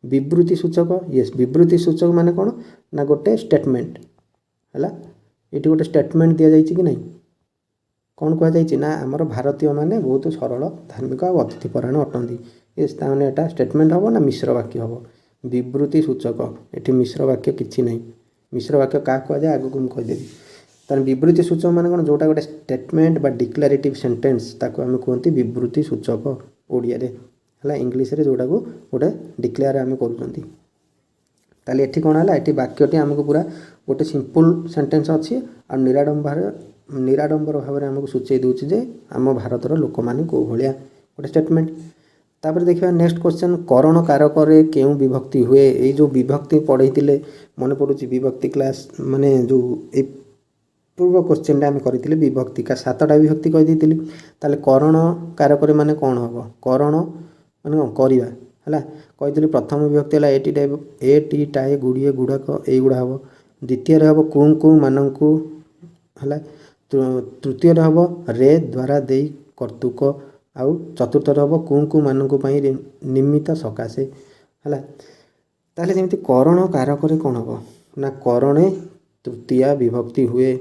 ବିବୃତ୍ତି ସୂଚକ ୟେସ୍ ବିବୃତ୍ତି ସୂଚକ ମାନେ କ'ଣ ନା ଗୋଟେ ଷ୍ଟେଟମେଣ୍ଟ ହେଲା। ଏଠି ଗୋଟେ ଷ୍ଟେଟମେଣ୍ଟ ଦିଆଯାଇଛି କି ନାହିଁ? କ'ଣ କୁହାଯାଇଛି ନା ଆମର ଭାରତୀୟମାନେ ବହୁତ ସରଳ ଧାର୍ମିକ ଆଉ ଅତିଥିପରାୟଣ ଅଟନ୍ତି। ୟେସ୍ ତାମାନେ ଏଇଟା ଷ୍ଟେଟମେଣ୍ଟ ହେବ ନା ମିଶ୍ର ବାକ୍ୟ ହେବ? ବିବୃତ୍ତି ସୂଚକ। ଏଠି ମିଶ୍ର ବାକ୍ୟ କିଛି ନାହିଁ। ମିଶ୍ର ବାକ୍ୟ କାହାକୁ କୁହାଯାଏ ଆଗକୁ ମୁଁ କହିଦେବି। ତାହେଲେ ବିବୃତ୍ତି ସୂଚକ ମାନେ କ'ଣ? ଯେଉଁଟା ଗୋଟେ ଷ୍ଟେଟମେଣ୍ଟ ବା ଡିକ୍ଲାରେଟିଭ୍ ସେଣ୍ଟେନ୍ସ ତାକୁ ଆମେ କୁହନ୍ତି ବିବୃତ୍ତି ସୂଚକ ଓଡ଼ିଆରେ ହେଲା। ଇଂଲିଶରେ ଯେଉଁଟାକୁ ଗୋଟେ ଡିକ୍ଲେୟାର ଆମେ କରୁଛନ୍ତି। ତାହେଲେ ଏଠି କ'ଣ ହେଲା? ଏଠି ବାକ୍ୟଟି ଆମକୁ ପୁରା ଗୋଟେ ସିମ୍ପଲ୍ ସେଣ୍ଟେନ୍ସ ଅଛି ଆଉ ନିରାଡ଼ମ୍ବର ଭାବରେ ଆମକୁ ସୂଚାଇ ଦେଉଛି ଯେ ଆମ ଭାରତର ଲୋକମାନେ କେଉଁ ଭଳିଆ ଗୋଟେ ଷ୍ଟେଟମେଣ୍ଟ। ତାପରେ ଦେଖିବା ନେକ୍ସଟ କ୍ୱେଶ୍ଚନ୍ କରଣ କାରକରେ କେଉଁ ବିଭକ୍ତି ହୁଏ? ଏଇ ଯେଉଁ ବିଭକ୍ତି ପଢ଼େଇଥିଲେ ମନେ ପଡ଼ୁଛି ବିଭକ୍ତି କ୍ଲାସ୍ ମାନେ ଯେଉଁ ଏଇ ପୂର୍ବ କ୍ୱେଶ୍ଚନ୍ଟା ଆମେ କରିଥିଲେ ବିଭକ୍ତି 7ଟା ବିଭକ୍ତି କହିଦେଇଥିଲି। ତାହେଲେ କରଣ କାରକରେ ମାନେ କ'ଣ ହେବ? କରଣ ମାନେ କ'ଣ? କରିବା ହେଲା। କହିଥିଲି ପ୍ରଥମ ବିଭକ୍ତି ହେଲା ଏଟି ଟାଏ ଗୁଡ଼ିଏ ଗୁଡ଼ାକ ଏଇଗୁଡ଼ା ହେବ। ଦ୍ୱିତୀୟରେ ହେବ କୁଁ ମାନଙ୍କୁ ହେଲା। ତୃତୀୟରେ ହେବ ରେ ଦ୍ୱାରା ଦେଇ କର୍ତ୍ତୃକ ଆଉ ଚତୁର୍ଥରେ ହେବ କୁଁ ମାନଙ୍କ ପାଇଁ ନିମିତ୍ତ ସକାଶେ ହେଲା। ତାହେଲେ ଯେମିତି କରଣ କାରକରେ କ'ଣ ହେବ ନା କରଣେ ତୃତୀୟା ବିଭକ୍ତି ହୁଏ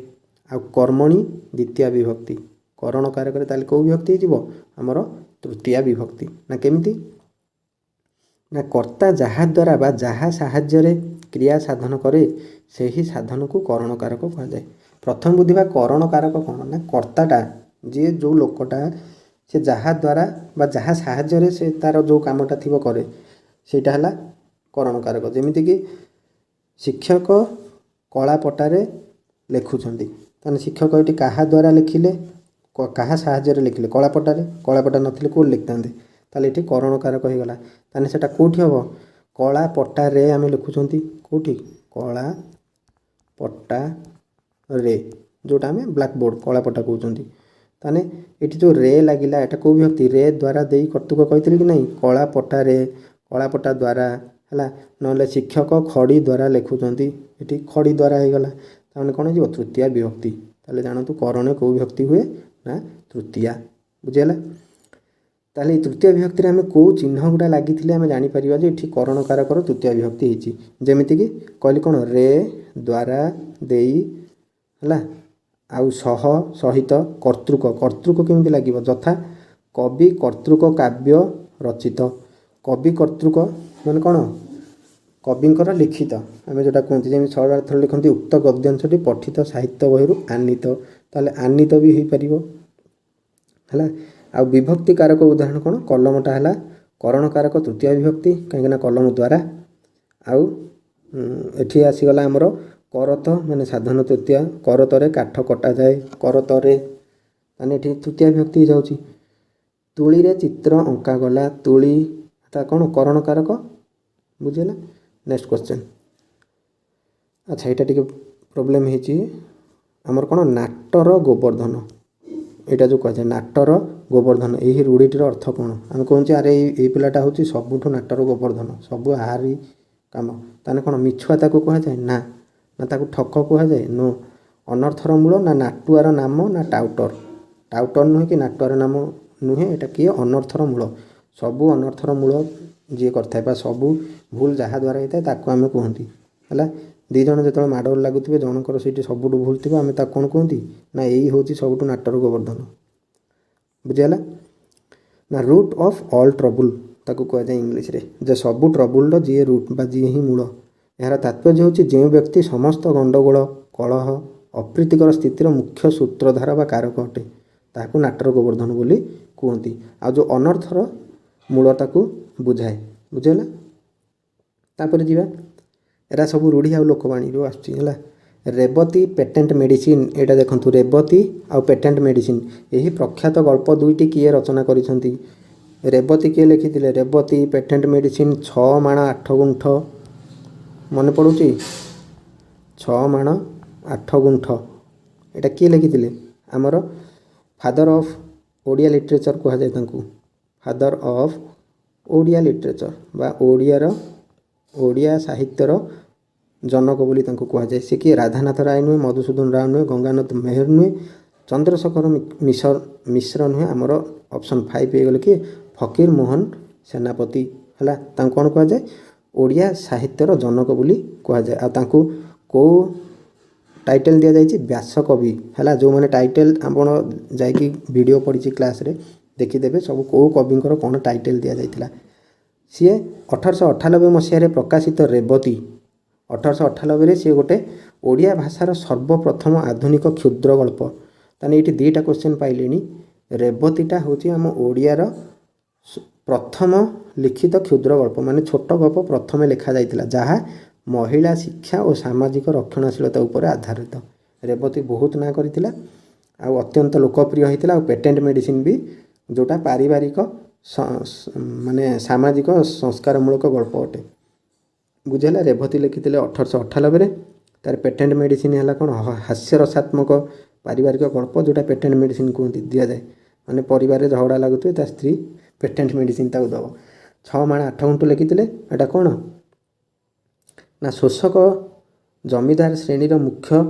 ଆଉ କର୍ମଣି ଦ୍ୱିତୀୟା ବିଭକ୍ତି। କରଣ କାରକରେ ତାହେଲେ କେଉଁ ବିଭକ୍ତି ହେଇଯିବ? ଆମର ତୃତୀୟା ବିଭକ୍ତି। ନା କେମିତି? ନା କର୍ତ୍ତା ଯାହା ଦ୍ୱାରା ବା ଯାହା ସାହାଯ୍ୟରେ କ୍ରିୟା ସାଧନ କରେ ସେହି ସାଧନକୁ କରଣ କାରକ କୁହାଯାଏ। ପ୍ରଥମ ବୁଝିବା କରଣ କାରକ କ'ଣ? ନା କର୍ତ୍ତାଟା ଯିଏ ଯେଉଁ ଲୋକଟା ସେ ଯାହା ଦ୍ୱାରା ବା ଯାହା ସାହାଯ୍ୟରେ ସେ ତାର ଯେଉଁ କାମଟା ଥିବ କରେ ସେଇଟା ହେଲା କରଣ କାରକ। ଯେମିତିକି ଶିକ୍ଷକ କଳା ପଟାରେ ଲେଖୁଛନ୍ତି ତାହେଲେ ଶିକ୍ଷକ ଏଠି କାହା ଦ୍ୱାରା ଲେଖିଲେ? କାହା ସାହାଯ୍ୟରେ ଲେଖିଲେ? କଳାପଟାରେ। କଳାପଟା ନଥିଲେ କେଉଁଠି ଲେଖିଥାନ୍ତେ? ତାହେଲେ ଏଠି କରଣ କାରକ ହେଇଗଲା। ତାହେଲେ ସେଟା କେଉଁଠି ହେବ? କଳା ପଟାରେ ଆମେ ଲେଖୁଛନ୍ତି କେଉଁଠି? କଳା ପଟାରେ ଯେଉଁଟା ଆମେ ବ୍ଲାକବୋର୍ଡ଼ କଳା ପଟା କହୁଛନ୍ତି। ତାହେଲେ ଏଠି ଯେଉଁ ରେ ଲାଗିଲା ଏଟା କେଉଁ ବିଭକ୍ତି? ରେ ଦ୍ୱାରା ଦେଇ କର୍ତ୍ତୃକ କହିଥିଲି କି ନାହିଁ? କଳା ପଟାରେ କଳା ପଟା ଦ୍ୱାରା ହେଲା। ନହେଲେ ଶିକ୍ଷକ ଖଡ଼ି ଦ୍ୱାରା ଲେଖୁଛନ୍ତି ଏଠି ଖଡ଼ି ଦ୍ୱାରା ହେଇଗଲା। ତାମାନେ କ'ଣ ହେଇଯିବ? ତୃତୀୟା ବିଭକ୍ତି। ତାହେଲେ ଜାଣନ୍ତୁ କରଣେ କେଉଁ ବିଭକ୍ତି ହୁଏ ନା ତୃତୀୟା। ବୁଝିଗଲା? ତାହେଲେ ଏଇ ତୃତୀୟ ବିଭକ୍ତିରେ ଆମେ କେଉଁ ଚିହ୍ନ ଗୁଡ଼ା ଲାଗିଥିଲେ ଆମେ ଜାଣିପାରିବା ଯେ ଏଠି କରଣ କାରକର ତୃତୀୟ ବିଭକ୍ତି ହେଇଛି। ଯେମିତିକି କହିଲି କ'ଣ? ରେ ଦ୍ୱାରା ଦେଇ ହେଲା ଆଉ ସହିତ କର୍ତ୍ତୃକ। କର୍ତ୍ତୃକ କେମିତି ଲାଗିବ? ଯଥା କବି କର୍ତ୍ତୃକ କାବ୍ୟ ରଚିତ କବି କର୍ତ୍ତୃକ ମାନେ କ'ଣ କବିଙ୍କର ଲିଖିତ ଆମେ ଯେଉଁଟା କୁହନ୍ତି ଯେମିତି ସରଳାର୍ଥ ଲେଖନ୍ତି ଉକ୍ତ ଗଦ୍ୟାଂଶଟି ପଠିତ ସାହିତ୍ୟ ବହିରୁ ଆନିତ, ତାହେଲେ ଆନିତ ବି ହେଇପାରିବ ହେଲା। ଆଉ ବିଭକ୍ତି କାରକ ଉଦାହରଣ କ'ଣ କଲମଟା ହେଲା କରଣ କାରକ ତୃତୀୟ ବିଭକ୍ତି କାହିଁକିନା କଲମ ଦ୍ୱାରା। ଆଉ ଏଠି ଆସିଗଲା ଆମର କରତ ମାନେ ସାଧନ ତୃତୀୟା, କରତରେ କାଠ କଟାଯାଏ କରତରେ, ମାନେ ଏଠି ତୃତୀୟ ବିଭକ୍ତି ହେଇଯାଉଛି। ତୁଳିରେ ଚିତ୍ର ଅଙ୍କାଗଲା, ତୁଳି ତା କ'ଣ କରଣ କାରକ ବୁଝିଲା। ନେକ୍ସଟ କ୍ୱେଶ୍ଚନ୍, ଆଚ୍ଛା ଏଇଟା ଟିକେ ପ୍ରୋବ୍ଲେମ୍ ହେଇଛି ଆମର କ'ଣ ନାଟର ଗୋବର୍ଦ୍ଧନ, ଏଇଟା ଯେଉଁ କୁହାଯାଏ ନାଟର ଗୋବର୍ଦ୍ଧନ, ଏହି ରୂଢ଼ିଟିର ଅର୍ଥ କ'ଣ? ଆମେ କହୁଛେ ଆରେ ଏଇ ପିଲାଟା ହେଉଛି ସବୁଠୁ ନାଟର ଗୋବର୍ଦ୍ଧନ, ସବୁ ଆହାରି କାମ, ତାହେଲେ କ'ଣ ମିଛୁଆ ତାକୁ କୁହାଯାଏ? ନା ତାକୁ ଠକ କୁହାଯାଏ? ନୋ। ଅନର୍ଥର ମୂଳ ନା ନାଟୁଆର ନାମ ନା ଟାଉଟର? ଟାଉଟର ନୁହେଁ କି ନାଟୁଆର ନାମ ନୁହେଁ, ଏଇଟା କିଏ ଅନର୍ଥର ମୂଳ। ସବୁ ଅନର୍ଥର ମୂଳ ଯିଏ କରିଥାଏ ବା ସବୁ ଭୁଲ ଯାହା ଦ୍ୱାରା ହେଇଥାଏ ତାକୁ ଆମେ କୁହନ୍ତି ହେଲା। ଦୁଇ ଜଣ ଯେତେବେଳେ ମାଡ଼ଗୋଳ ଲାଗୁଥିବେ ଜଣଙ୍କର ସେଇଠି ସବୁଠୁ ଭୁଲ ଥିବ ଆମେ ତାକୁ କ'ଣ କୁହନ୍ତି ନା ଏଇ ହେଉଛି ସବୁଠୁ ନାଟର ଗୋବର୍ଦ୍ଧନ ବୁଝିଗଲା ନା। ରୁଟ୍ ଅଫ୍ ଅଲ୍ ଟ୍ରବୁଲ୍ ତାକୁ କୁହାଯାଏ ଇଂଲିଶରେ, ଯେ ସବୁ ଟ୍ରବୁଲ୍ର ଯିଏ ରୁଟ୍ ବା ଯିଏ ହିଁ ମୂଳ। ଏହାର ତାତ୍ପର୍ଯ୍ୟ ହେଉଛି ଯେଉଁ ବ୍ୟକ୍ତି ସମସ୍ତ ଗଣ୍ଡଗୋଳ କଳହ ଅପ୍ରୀତିକର ସ୍ଥିତିର ମୁଖ୍ୟ ସୂତ୍ରଧାର ବା କାରକ ଅଟେ ତାହାକୁ ନାଟର ଗୋବର୍ଦ୍ଧନ ବୋଲି କୁହନ୍ତି। ଆଉ ଯେଉଁ ଅନର୍ଥର ମୂଳ ତାକୁ ବୁଝାଏ ବୁଝିଗଲା। ତାପରେ ଯିବା, ଏରା ସବୁ ରୂଢ଼ି ଆଉ ଲୋକବାଣୀରୁ ଆସୁଛି ହେଲା। ରେବତୀ ପେଟେଣ୍ଟ ମେଡ଼ିସିନ୍, ଏଇଟା ଦେଖନ୍ତୁ ରେବତୀ ଆଉ ପେଟେଣ୍ଟ ମେଡ଼ିସିନ୍, ଏହି ପ୍ରଖ୍ୟାତ ଗଳ୍ପ ଦୁଇଟି କିଏ ରଚନା କରିଛନ୍ତି? ରେବତୀ କିଏ ଲେଖିଥିଲେ? ରେବତୀ ପେଟେଣ୍ଟ ମେଡ଼ିସିନ୍ 6 ମାଣ 8 ଗୁଣ୍ଠ, ମନେ ପଡ଼ୁଛି 6 ମାଣ 8 ଗୁଣ୍ଠ, ଏଇଟା କିଏ ଲେଖିଥିଲେ? ଆମର ଫାଦର ଅଫ୍ ଓଡ଼ିଆ ଲିଟରେଚର କୁହାଯାଏ ତାଙ୍କୁ, ଫାଦର ଅଫ୍ ଓଡ଼ିଆ ଲିଟରେଚର ବା ଓଡ଼ିଆ ସାହିତ୍ୟର ଜନକ ବୋଲି ତାଙ୍କୁ କୁହାଯାଏ। ସେ କିଏ? ରାଧାନାଥ ରାୟ ନୁହେଁ, ମଧୁସୂଦନ ରାଓ ନୁହେଁ, ଗଙ୍ଗାନାଥ ମେହେର ନୁହେଁ, ଚନ୍ଦ୍ରଶେଖର ମିଶ୍ର ନୁହେଁ, ଆମର ଅପସନ୍ 5 ହେଇଗଲେ କିଏ? ଫକୀର ମୋହନ ସେନାପତି ହେଲା। ତାଙ୍କୁ କ'ଣ କୁହାଯାଏ? ଓଡ଼ିଆ ସାହିତ୍ୟର ଜନକ ବୋଲି କୁହାଯାଏ। ଆଉ ତାଙ୍କୁ କେଉଁ ଟାଇଟେଲ୍ ଦିଆଯାଇଛି? ବ୍ୟାସକବି ହେଲା। ଯେଉଁମାନେ ଟାଇଟେଲ୍ ଆପଣ ଯାଇକି ଭିଡ଼ିଓ ପଡ଼ିଛି କ୍ଲାସ୍ରେ ଦେଖିଦେବେ ସବୁ କେଉଁ କବିଙ୍କର କ'ଣ ଟାଇଟେଲ୍ ଦିଆଯାଇଥିଲା। ସିଏ 1898 ମସିହାରେ ପ୍ରକାଶିତ ରେବତୀ, 1898ରେ ସିଏ ଗୋଟେ ଓଡ଼ିଆ ଭାଷାର ସର୍ବପ୍ରଥମ ଆଧୁନିକ କ୍ଷୁଦ୍ର ଗଳ୍ପ। ତାହେଲେ ଏଇଠି ଦୁଇଟା କ୍ୱେଶ୍ଚନ୍ ପାଇଲେଣି। ରେବତୀଟା ହେଉଛି ଆମ ଓଡ଼ିଆର ପ୍ରଥମ ଲିଖିତ କ୍ଷୁଦ୍ର ଗଳ୍ପ, ମାନେ ଛୋଟ ଗଳ୍ପ ପ୍ରଥମେ ଲେଖାଯାଇଥିଲା ଯାହା ମହିଳା ଶିକ୍ଷା ଓ ସାମାଜିକ ରକ୍ଷଣଶୀଳତା ଉପରେ ଆଧାରିତ। ରେବତୀ ବହୁତ ନାଁ କରିଥିଲା ଆଉ ଅତ୍ୟନ୍ତ ଲୋକପ୍ରିୟ ହେଇଥିଲା। ଆଉ ପେଟେଣ୍ଟ ମେଡ଼ିସିନ୍ ବି ଯେଉଁଟା ପାରିବାରିକ ମାନେ ସାମାଜିକ ସଂସ୍କାରମୂଳକ ଗଳ୍ପ ଅଟେ ବୁଝିଲା। ରେବତୀ ଲେଖିଥିଲେ 1898ରେ। ତାର ପେଟେଣ୍ଟ ମେଡ଼ିସିନ୍ ହେଲା କ'ଣ? ହାସ୍ୟରସାତ୍ମକ ପାରିବାରିକ ଗଳ୍ପ ଯେଉଁଟା ପେଟେଣ୍ଟ ମେଡ଼ିସିନ୍ କୁହନ୍ତି ଦିଆଯାଏ। ମାନେ ପରିବାରରେ ଝଗଡ଼ା ଲାଗୁଥିବେ ତା ସ୍ତ୍ରୀ ପେଟେଣ୍ଟ ମେଡ଼ିସିନ୍ ତାକୁ ଦେବ। 6 ମାଣ 8 ଗୁଣ୍ଠ ଲେଖିଥିଲେ, ଏଇଟା କ'ଣ ନା ଶୋଷକ ଜମିଦାର ଶ୍ରେଣୀର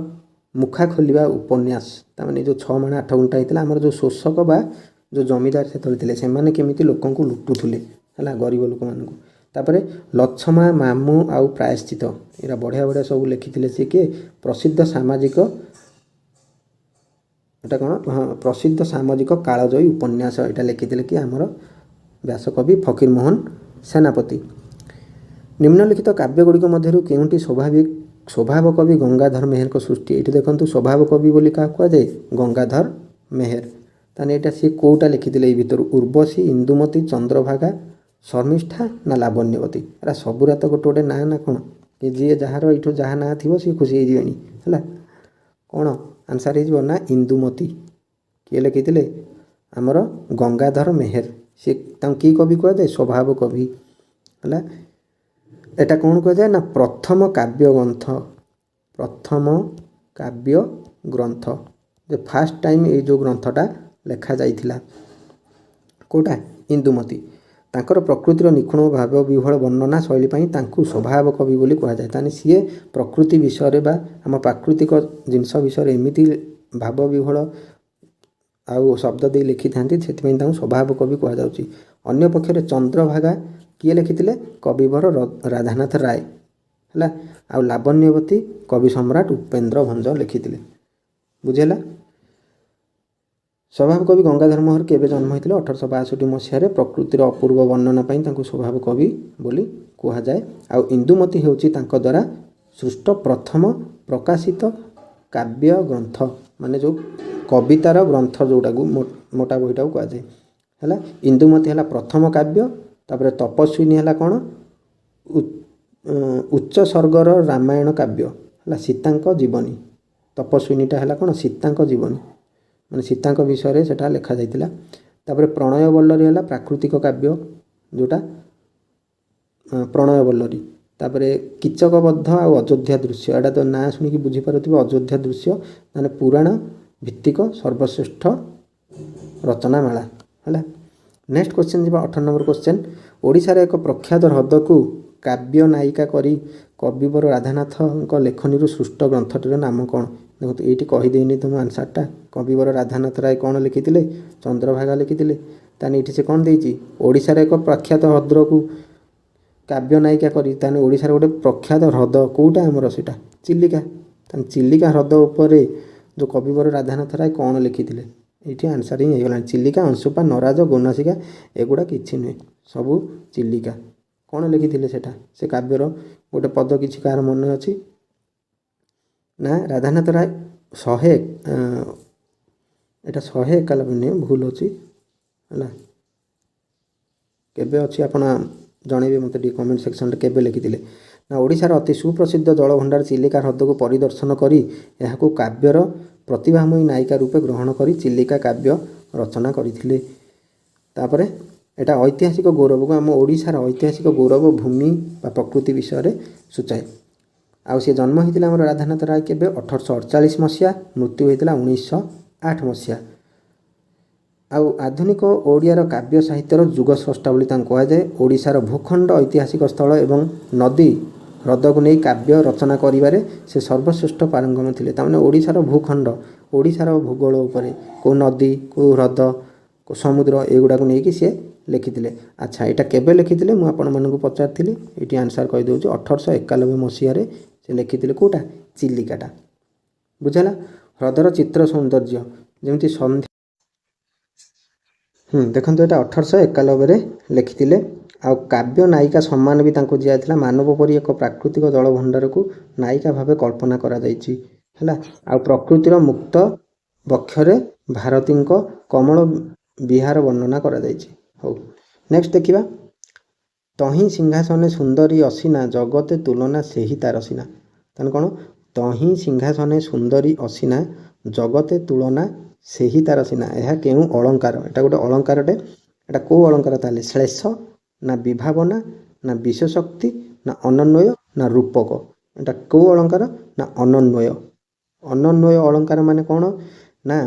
ମୁଖା ଖୋଲିବା ଉପନ୍ୟାସ। ତା'ମାନେ ଯେଉଁ 6 ମାଣ 8 ଗୁଣ୍ଠ ହେଇଥିଲା ଆମର ଯେଉଁ ଶୋଷକ ବା ଯେଉଁ ଜମିଦାର ସେତେବେଳେ ଥିଲେ ସେମାନେ କେମିତି ଲୋକଙ୍କୁ ଲୁଟୁଥିଲେ ହେଲା, ଗରିବ ଲୋକମାନଙ୍କୁ। ତାପରେ ଲଛମା ମାମୁଁ ଆଉ ପ୍ରାୟଶ୍ଚିତ, ଏଇଟା ବଢ଼ିଆ ବଢ଼ିଆ ସବୁ ଲେଖିଥିଲେ। ସିଏ କିଏ? ପ୍ରସିଦ୍ଧ ସାମାଜିକ, ଏଇଟା କ'ଣ? ହଁ, ପ୍ରସିଦ୍ଧ ସାମାଜିକ କାଳଜୟୀ ଉପନ୍ୟାସ, ଏଇଟା ଲେଖିଥିଲେ କି ଆମର ବ୍ୟାସକବି ଫକୀର ମୋହନ ସେନାପତି। ନିମ୍ନଲିଖିତ କାବ୍ୟଗୁଡ଼ିକ ମଧ୍ୟରୁ କେଉଁଟି ସ୍ୱଭାବ କବି ଗଙ୍ଗାଧର ମେହେରଙ୍କ ସୃଷ୍ଟି? ଏଇଠି ଦେଖନ୍ତୁ ସ୍ୱଭାବ କବି ବୋଲି କାହାକୁ କୁହାଯାଏ? ଗଙ୍ଗାଧର ମେହେର। ତାହେଲେ ଏଇଟା ସିଏ କେଉଁଟା ଲେଖିଥିଲେ ଏଇ ଭିତରୁ? ଉର୍ବଶୀ, ଇନ୍ଦୁମତୀ, ଚନ୍ଦ୍ରଭାଗା, ଶର୍ମିଷ୍ଠା ନା ଲାବଣ୍ୟବତୀ? ଏରା ସବୁରା ତ ଗୋଟେ ଗୋଟେ ନାଁ ନା କ'ଣ? କି ଯିଏ ଯାହାର ଏଇଠୁ ଯାହା ନାଁ ଥିବ ସିଏ ଖୁସି ହେଇଯିବେଣି ହେଲା। କ'ଣ ଆନ୍ସାର ହେଇଯିବ ନା ଇନ୍ଦୁମତୀ। କିଏ ଲେଖିଥିଲେ? ଆମର ଗଙ୍ଗାଧର ମେହେର। ସିଏ ତାଙ୍କୁ କି କବି କୁହାଯାଏ? ସ୍ୱଭାବ କବି ହେଲା। ଏଟା କ'ଣ କୁହାଯାଏ ନା ପ୍ରଥମ କାବ୍ୟ ଗ୍ରନ୍ଥ, ଯେ ଫାର୍ଷ୍ଟ ଟାଇମ୍ ଏଇ ଯେଉଁ ଗ୍ରନ୍ଥଟା ଲେଖାଯାଇଥିଲା କେଉଁଟା? ଇନ୍ଦୁମତୀ। ତାଙ୍କର ପ୍ରକୃତିର ନିଖୁଣ ଭାବ ବିହ୍ୱଳ ବର୍ଣ୍ଣନା ଶୈଳୀ ପାଇଁ ତାଙ୍କୁ ସ୍ୱଭାବ କବି ବୋଲି କୁହାଯାଏ। ତାହେଲେ ସିଏ ପ୍ରକୃତି ବିଷୟରେ ବା ଆମ ପ୍ରାକୃତିକ ଜିନିଷ ବିଷୟରେ ଏମିତି ଭାବ ବିହ୍ୱଳ ଆଉ ଶବ୍ଦ ଦେଇ ଲେଖିଥାନ୍ତି, ସେଥିପାଇଁ ତାଙ୍କୁ ସ୍ୱଭାବ କବି କୁହାଯାଉଛି। ଅନ୍ୟ ପକ୍ଷରେ ଚନ୍ଦ୍ରଭାଗା କିଏ ଲେଖିଥିଲେ? କବିବର ରାଧାନାଥ ରାୟ ହେଲା। ଆଉ ଲାବଣ୍ୟବତୀ କବି ସମ୍ରାଟ ଉପେନ୍ଦ୍ର ଭଞ୍ଜ ଲେଖିଥିଲେ ବୁଝିହେଲା। ସ୍ୱଭାବ କବି ଗଙ୍ଗାଧର ମେହର କେବେ ଜନ୍ମ ହୋଇଥିଲେ? 1862 ମସିହାରେ। ପ୍ରକୃତିର ଅପୂର୍ବ ବର୍ଣ୍ଣନା ପାଇଁ ତାଙ୍କୁ ସ୍ୱଭାବ କବି ବୋଲି କୁହାଯାଏ। ଆଉ ଇନ୍ଦୁମତୀ ହେଉଛି ତାଙ୍କ ଦ୍ୱାରା ସୃଷ୍ଟ ପ୍ରଥମ ପ୍ରକାଶିତ କାବ୍ୟ ଗ୍ରନ୍ଥ, ମାନେ ଯେଉଁ କବିତାର ଗ୍ରନ୍ଥ ଯେଉଁଟାକୁ ମୋଟା ବହିଟାକୁ କୁହାଯାଏ ହେଲା। ଇନ୍ଦୁମତୀ ହେଲା ପ୍ରଥମ କାବ୍ୟ। ତାପରେ ତପସ୍ୱିନୀ ହେଲା କ'ଣ? ଉଚ୍ଚ ସ୍ୱର୍ଗର ରାମାୟଣ କାବ୍ୟ ହେଲା, ସୀତାଙ୍କ ଜୀବନୀ। ତପସ୍ୱିନୀଟା ହେଲା କ'ଣ? ସୀତାଙ୍କ ଜୀବନୀ, ମାନେ ସୀତାଙ୍କ ବିଷୟରେ ସେଟା ଲେଖାଯାଇଥିଲା। ତାପରେ ପ୍ରଣୟବଲ୍ଲରୀ ହେଲା ପ୍ରାକୃତିକ କାବ୍ୟ ଯେଉଁଟା ପ୍ରଣୟବଲ୍ଲରୀ। ତାପରେ କୀଚକବଧ ଆଉ ଅଯୋଧ୍ୟା ଦୃଶ୍ୟ, ଏଇଟା ତ ନାଁ ଶୁଣିକି ବୁଝିପାରୁଥିବେ। ଅଯୋଧ୍ୟା ଦୃଶ୍ୟ ମାନେ ପୁରାଣ ଭିତ୍ତିକ ସର୍ବଶ୍ରେଷ୍ଠ ରଚନାମାଳା ହେଲା। ନେକ୍ସଟ କ୍ୱେଶ୍ଚନ୍ ଯିବା 18 ନମ୍ବର କ୍ୱେଶ୍ଚନ୍। ଓଡ଼ିଶାର ଏକ ପ୍ରଖ୍ୟାତ ହ୍ରଦକୁ କାବ୍ୟ ନାୟିକା କରି କବିବର ରାଧାନାଥଙ୍କ ଲେଖନୀରୁ ସୃଷ୍ଟ ଗ୍ରନ୍ଥଟିର ନାମ କ'ଣ? ଦେଖନ୍ତୁ ଏଇଠି କହିଦେଇନି ତୁମ ଆନ୍ସାରଟା। କବିବର ରାଧାନାଥ ରାୟ କ'ଣ ଲେଖିଥିଲେ? ଚନ୍ଦ୍ରଭାଗା ଲେଖିଥିଲେ। ତାହେଲେ ଏଇଠି ସେ କ'ଣ ଦେଇଛି? ଓଡ଼ିଶାର ଏକ ପ୍ରଖ୍ୟାତ ହ୍ରଦକୁ କାବ୍ୟ ନାୟିକା କରି, ତାହେଲେ ଓଡ଼ିଶାର ଗୋଟେ ପ୍ରଖ୍ୟାତ ହ୍ରଦ କେଉଁଟା ଆମର? ସେଇଟା ଚିଲିକା। ତାହେଲେ ଚିଲିକା ହ୍ରଦ ଉପରେ ଯେଉଁ କବିବର ରାଧାନାଥ ରାୟ କ'ଣ ଲେଖିଥିଲେ? ଏଇଠି ଆନ୍ସାର ହିଁ ହେଇଗଲାଣି। ଚିଲିକା, ଅଂଶୁପା, ନରାଜ, ଗୋନାସିକା ଏଗୁଡ଼ା କିଛି ନୁହେଁ, ସବୁ ଚିଲିକା। କ'ଣ ଲେଖିଥିଲେ ସେଟା? ସେ କାବ୍ୟର ଗୋଟେ ପଦ କିଛି କାହାର ମନେ ଅଛି ନା? ରାଧାନାଥ ରାୟ 151 ନୁହେଁ, ଭୁଲ ଅଛି ହେଲା। କେବେ ଅଛି ଆପଣ ଜଣେଇବେ ମୋତେ ଟିକେ କମେଣ୍ଟ ସେକ୍ସନରେ। କେବେ ଲେଖିଥିଲେ ନା? ଓଡ଼ିଶାର ଅତି ସୁପ୍ରସିଦ୍ଧ ଜଳଭଣ୍ଡାର ଚିଲିକା ହ୍ରଦକୁ ପରିଦର୍ଶନ କରି ଏହାକୁ କାବ୍ୟର ପ୍ରତିଭାମୟୀ ନାୟିକା ରୂପେ ଗ୍ରହଣ କରି ଚିଲିକା କାବ୍ୟ ରଚନା କରିଥିଲେ। ତାପରେ ଏଟା ଐତିହାସିକ ଗୌରବକୁ, ଆମ ଓଡ଼ିଶାର ଐତିହାସିକ ଗୌରବ ଭୂମି ବା ପ୍ରକୃତି ବିଷୟରେ ସୂଚାଏ। ଆଉ ସେ ଜନ୍ମ ହୋଇଥିଲା ଆମର ରାଧାନାଥ ରାୟ କେବେ? 1848 ମସିହା। ମୃତ୍ୟୁ ହୋଇଥିଲା 1908 ମସିହା। ଆଉ ଆଧୁନିକ ଓଡ଼ିଆର କାବ୍ୟ ସାହିତ୍ୟର ଯୁଗ ସ୍ରଷ୍ଟା ବୋଲି ତାଙ୍କୁ କୁହାଯାଏ। ଓଡ଼ିଶାର ଭୂଖଣ୍ଡ, ଐତିହାସିକ ସ୍ଥଳ ଏବଂ ନଦୀ ହ୍ରଦକୁ ନେଇ କାବ୍ୟ ରଚନା କରିବାରେ ସେ ସର୍ବଶ୍ରେଷ୍ଠ ପାରଙ୍ଗମ ଥିଲେ। ତା'ମାନେ ଓଡ଼ିଶାର ଭୂଖଣ୍ଡ, ଓଡ଼ିଶାର ଭୂଗୋଳ ଉପରେ କେଉଁ ନଦୀ, କେଉଁ ହ୍ରଦ, କେଉଁ ସମୁଦ୍ର ଏଗୁଡ଼ାକୁ ନେଇକି ସେ ଲେଖିଥିଲେ। ଆଚ୍ଛା, ଏଇଟା କେବେ ଲେଖିଥିଲେ ମୁଁ ଆପଣମାନଙ୍କୁ ପଚାରିଥିଲି? ଏଇଠି ଆନ୍ସାର କହିଦେଉଛି। 1891 ମସିହାରେ ସେ ଲେଖିଥିଲେ। କେଉଁଟା? ଚିଲିକାଟା। ବୁଝିଲା? ହ୍ରଦର ଚିତ୍ର ସୌନ୍ଦର୍ଯ୍ୟ ଯେମିତି ସନ୍ଧ୍ୟା, ଦେଖନ୍ତୁ ଏଇଟା 1891ରେ ଲେଖିଥିଲେ। ଆଉ କାବ୍ୟ ନାୟିକା ସମ୍ମାନ ବି ତାଙ୍କୁ ଦିଆଯାଇଥିଲା। ମାନବ ପରି ଏକ ପ୍ରାକୃତିକ ଜଳଭଣ୍ଡାରକୁ ନାୟିକା ଭାବେ କଳ୍ପନା କରାଯାଇଛି ହେଲା। ଆଉ ପ୍ରକୃତିର ମୁକ୍ତ ବକ୍ଷରେ ଭାରତୀଙ୍କ କମଳ ବିହାର ବର୍ଣ୍ଣନା କରାଯାଇଛି। ହଉ, ନେକ୍ସଟ ଦେଖିବା। ତହିଁ ସିଂହାସନେ ସୁନ୍ଦରୀ ଅସିନା, ଜଗତେ ତୁଳନା ସେହି ତାର ସିନା। ତାହେଲେ କ'ଣ? ତହିଁ ସିଂହାସନେ ସୁନ୍ଦରୀ ଅସିନା, ଜଗତେ ତୁଳନା ସେହି ତାର ସିନା। ଏହା କେଉଁ ଅଳଙ୍କାର? ଏଟା ଗୋଟେ ଅଳଙ୍କାରଟେ। ଏଟା କେଉଁ ଅଳଙ୍କାର ତାହେଲେ? ଶ୍ଳେଷ ନା ବିଭାବନା ନା ବିଶେଷୋକ୍ତି ନା ଅନନ୍ୱୟ ନା ରୂପକ? ଏଟା କେଉଁ ଅଳଙ୍କାର? ନା ଅନନ୍ୱୟ। ଅନନ୍ୱୟ ଅଳଙ୍କାର ମାନେ କ'ଣ ନା,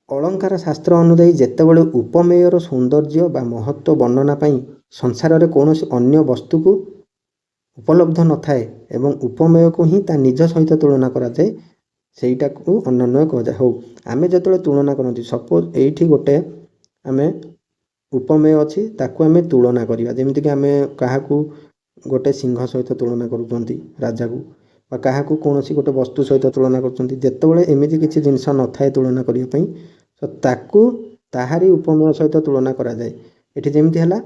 ଅଳଙ୍କାର ଶାସ୍ତ୍ର ଅନୁଯାୟୀ ଯେତେବେଳେ ଉପମେୟର ସୌନ୍ଦର୍ଯ୍ୟ ବା ମହତ୍ଵ ବର୍ଣ୍ଣନା ପାଇଁ ସଂସାରରେ କୌଣସି ଅନ୍ୟ ବସ୍ତୁକୁ ଉପଲବ୍ଧ ନଥାଏ ଏବଂ ଉପମେୟକୁ ହିଁ ତା ନିଜ ସହିତ ତୁଳନା କରାଯାଏ, ସେଇଟାକୁ ଅନନ୍ୱୟ କୁହାଯାଏ। ହଉ, ଆମେ ଯେତେବେଳେ ତୁଳନା କରନ୍ତି, ସପୋଜ ଏଇଠି ଗୋଟେ ଆମେ ଉପମେୟ ଅଛି, ତାକୁ ଆମେ ତୁଳନା କରିବା। ଯେମିତିକି ଆମେ କାହାକୁ ଗୋଟେ ସିଂହ ସହିତ ତୁଳନା କରୁଛନ୍ତି, ରାଜାକୁ, ବା କାହାକୁ କୌଣସି ଗୋଟେ ବସ୍ତୁ ସହିତ ତୁଳନା କରୁଛନ୍ତି। ଯେତେବେଳେ ଏମିତି କିଛି ଜିନିଷ ନଥାଏ ତୁଳନା କରିବା ପାଇଁ, ତ ତାକୁ ତାହାରି ଉପମେୟ ସହିତ ତୁଳନା କରାଯାଏ। ଏଠି ଯେମିତି ହେଲା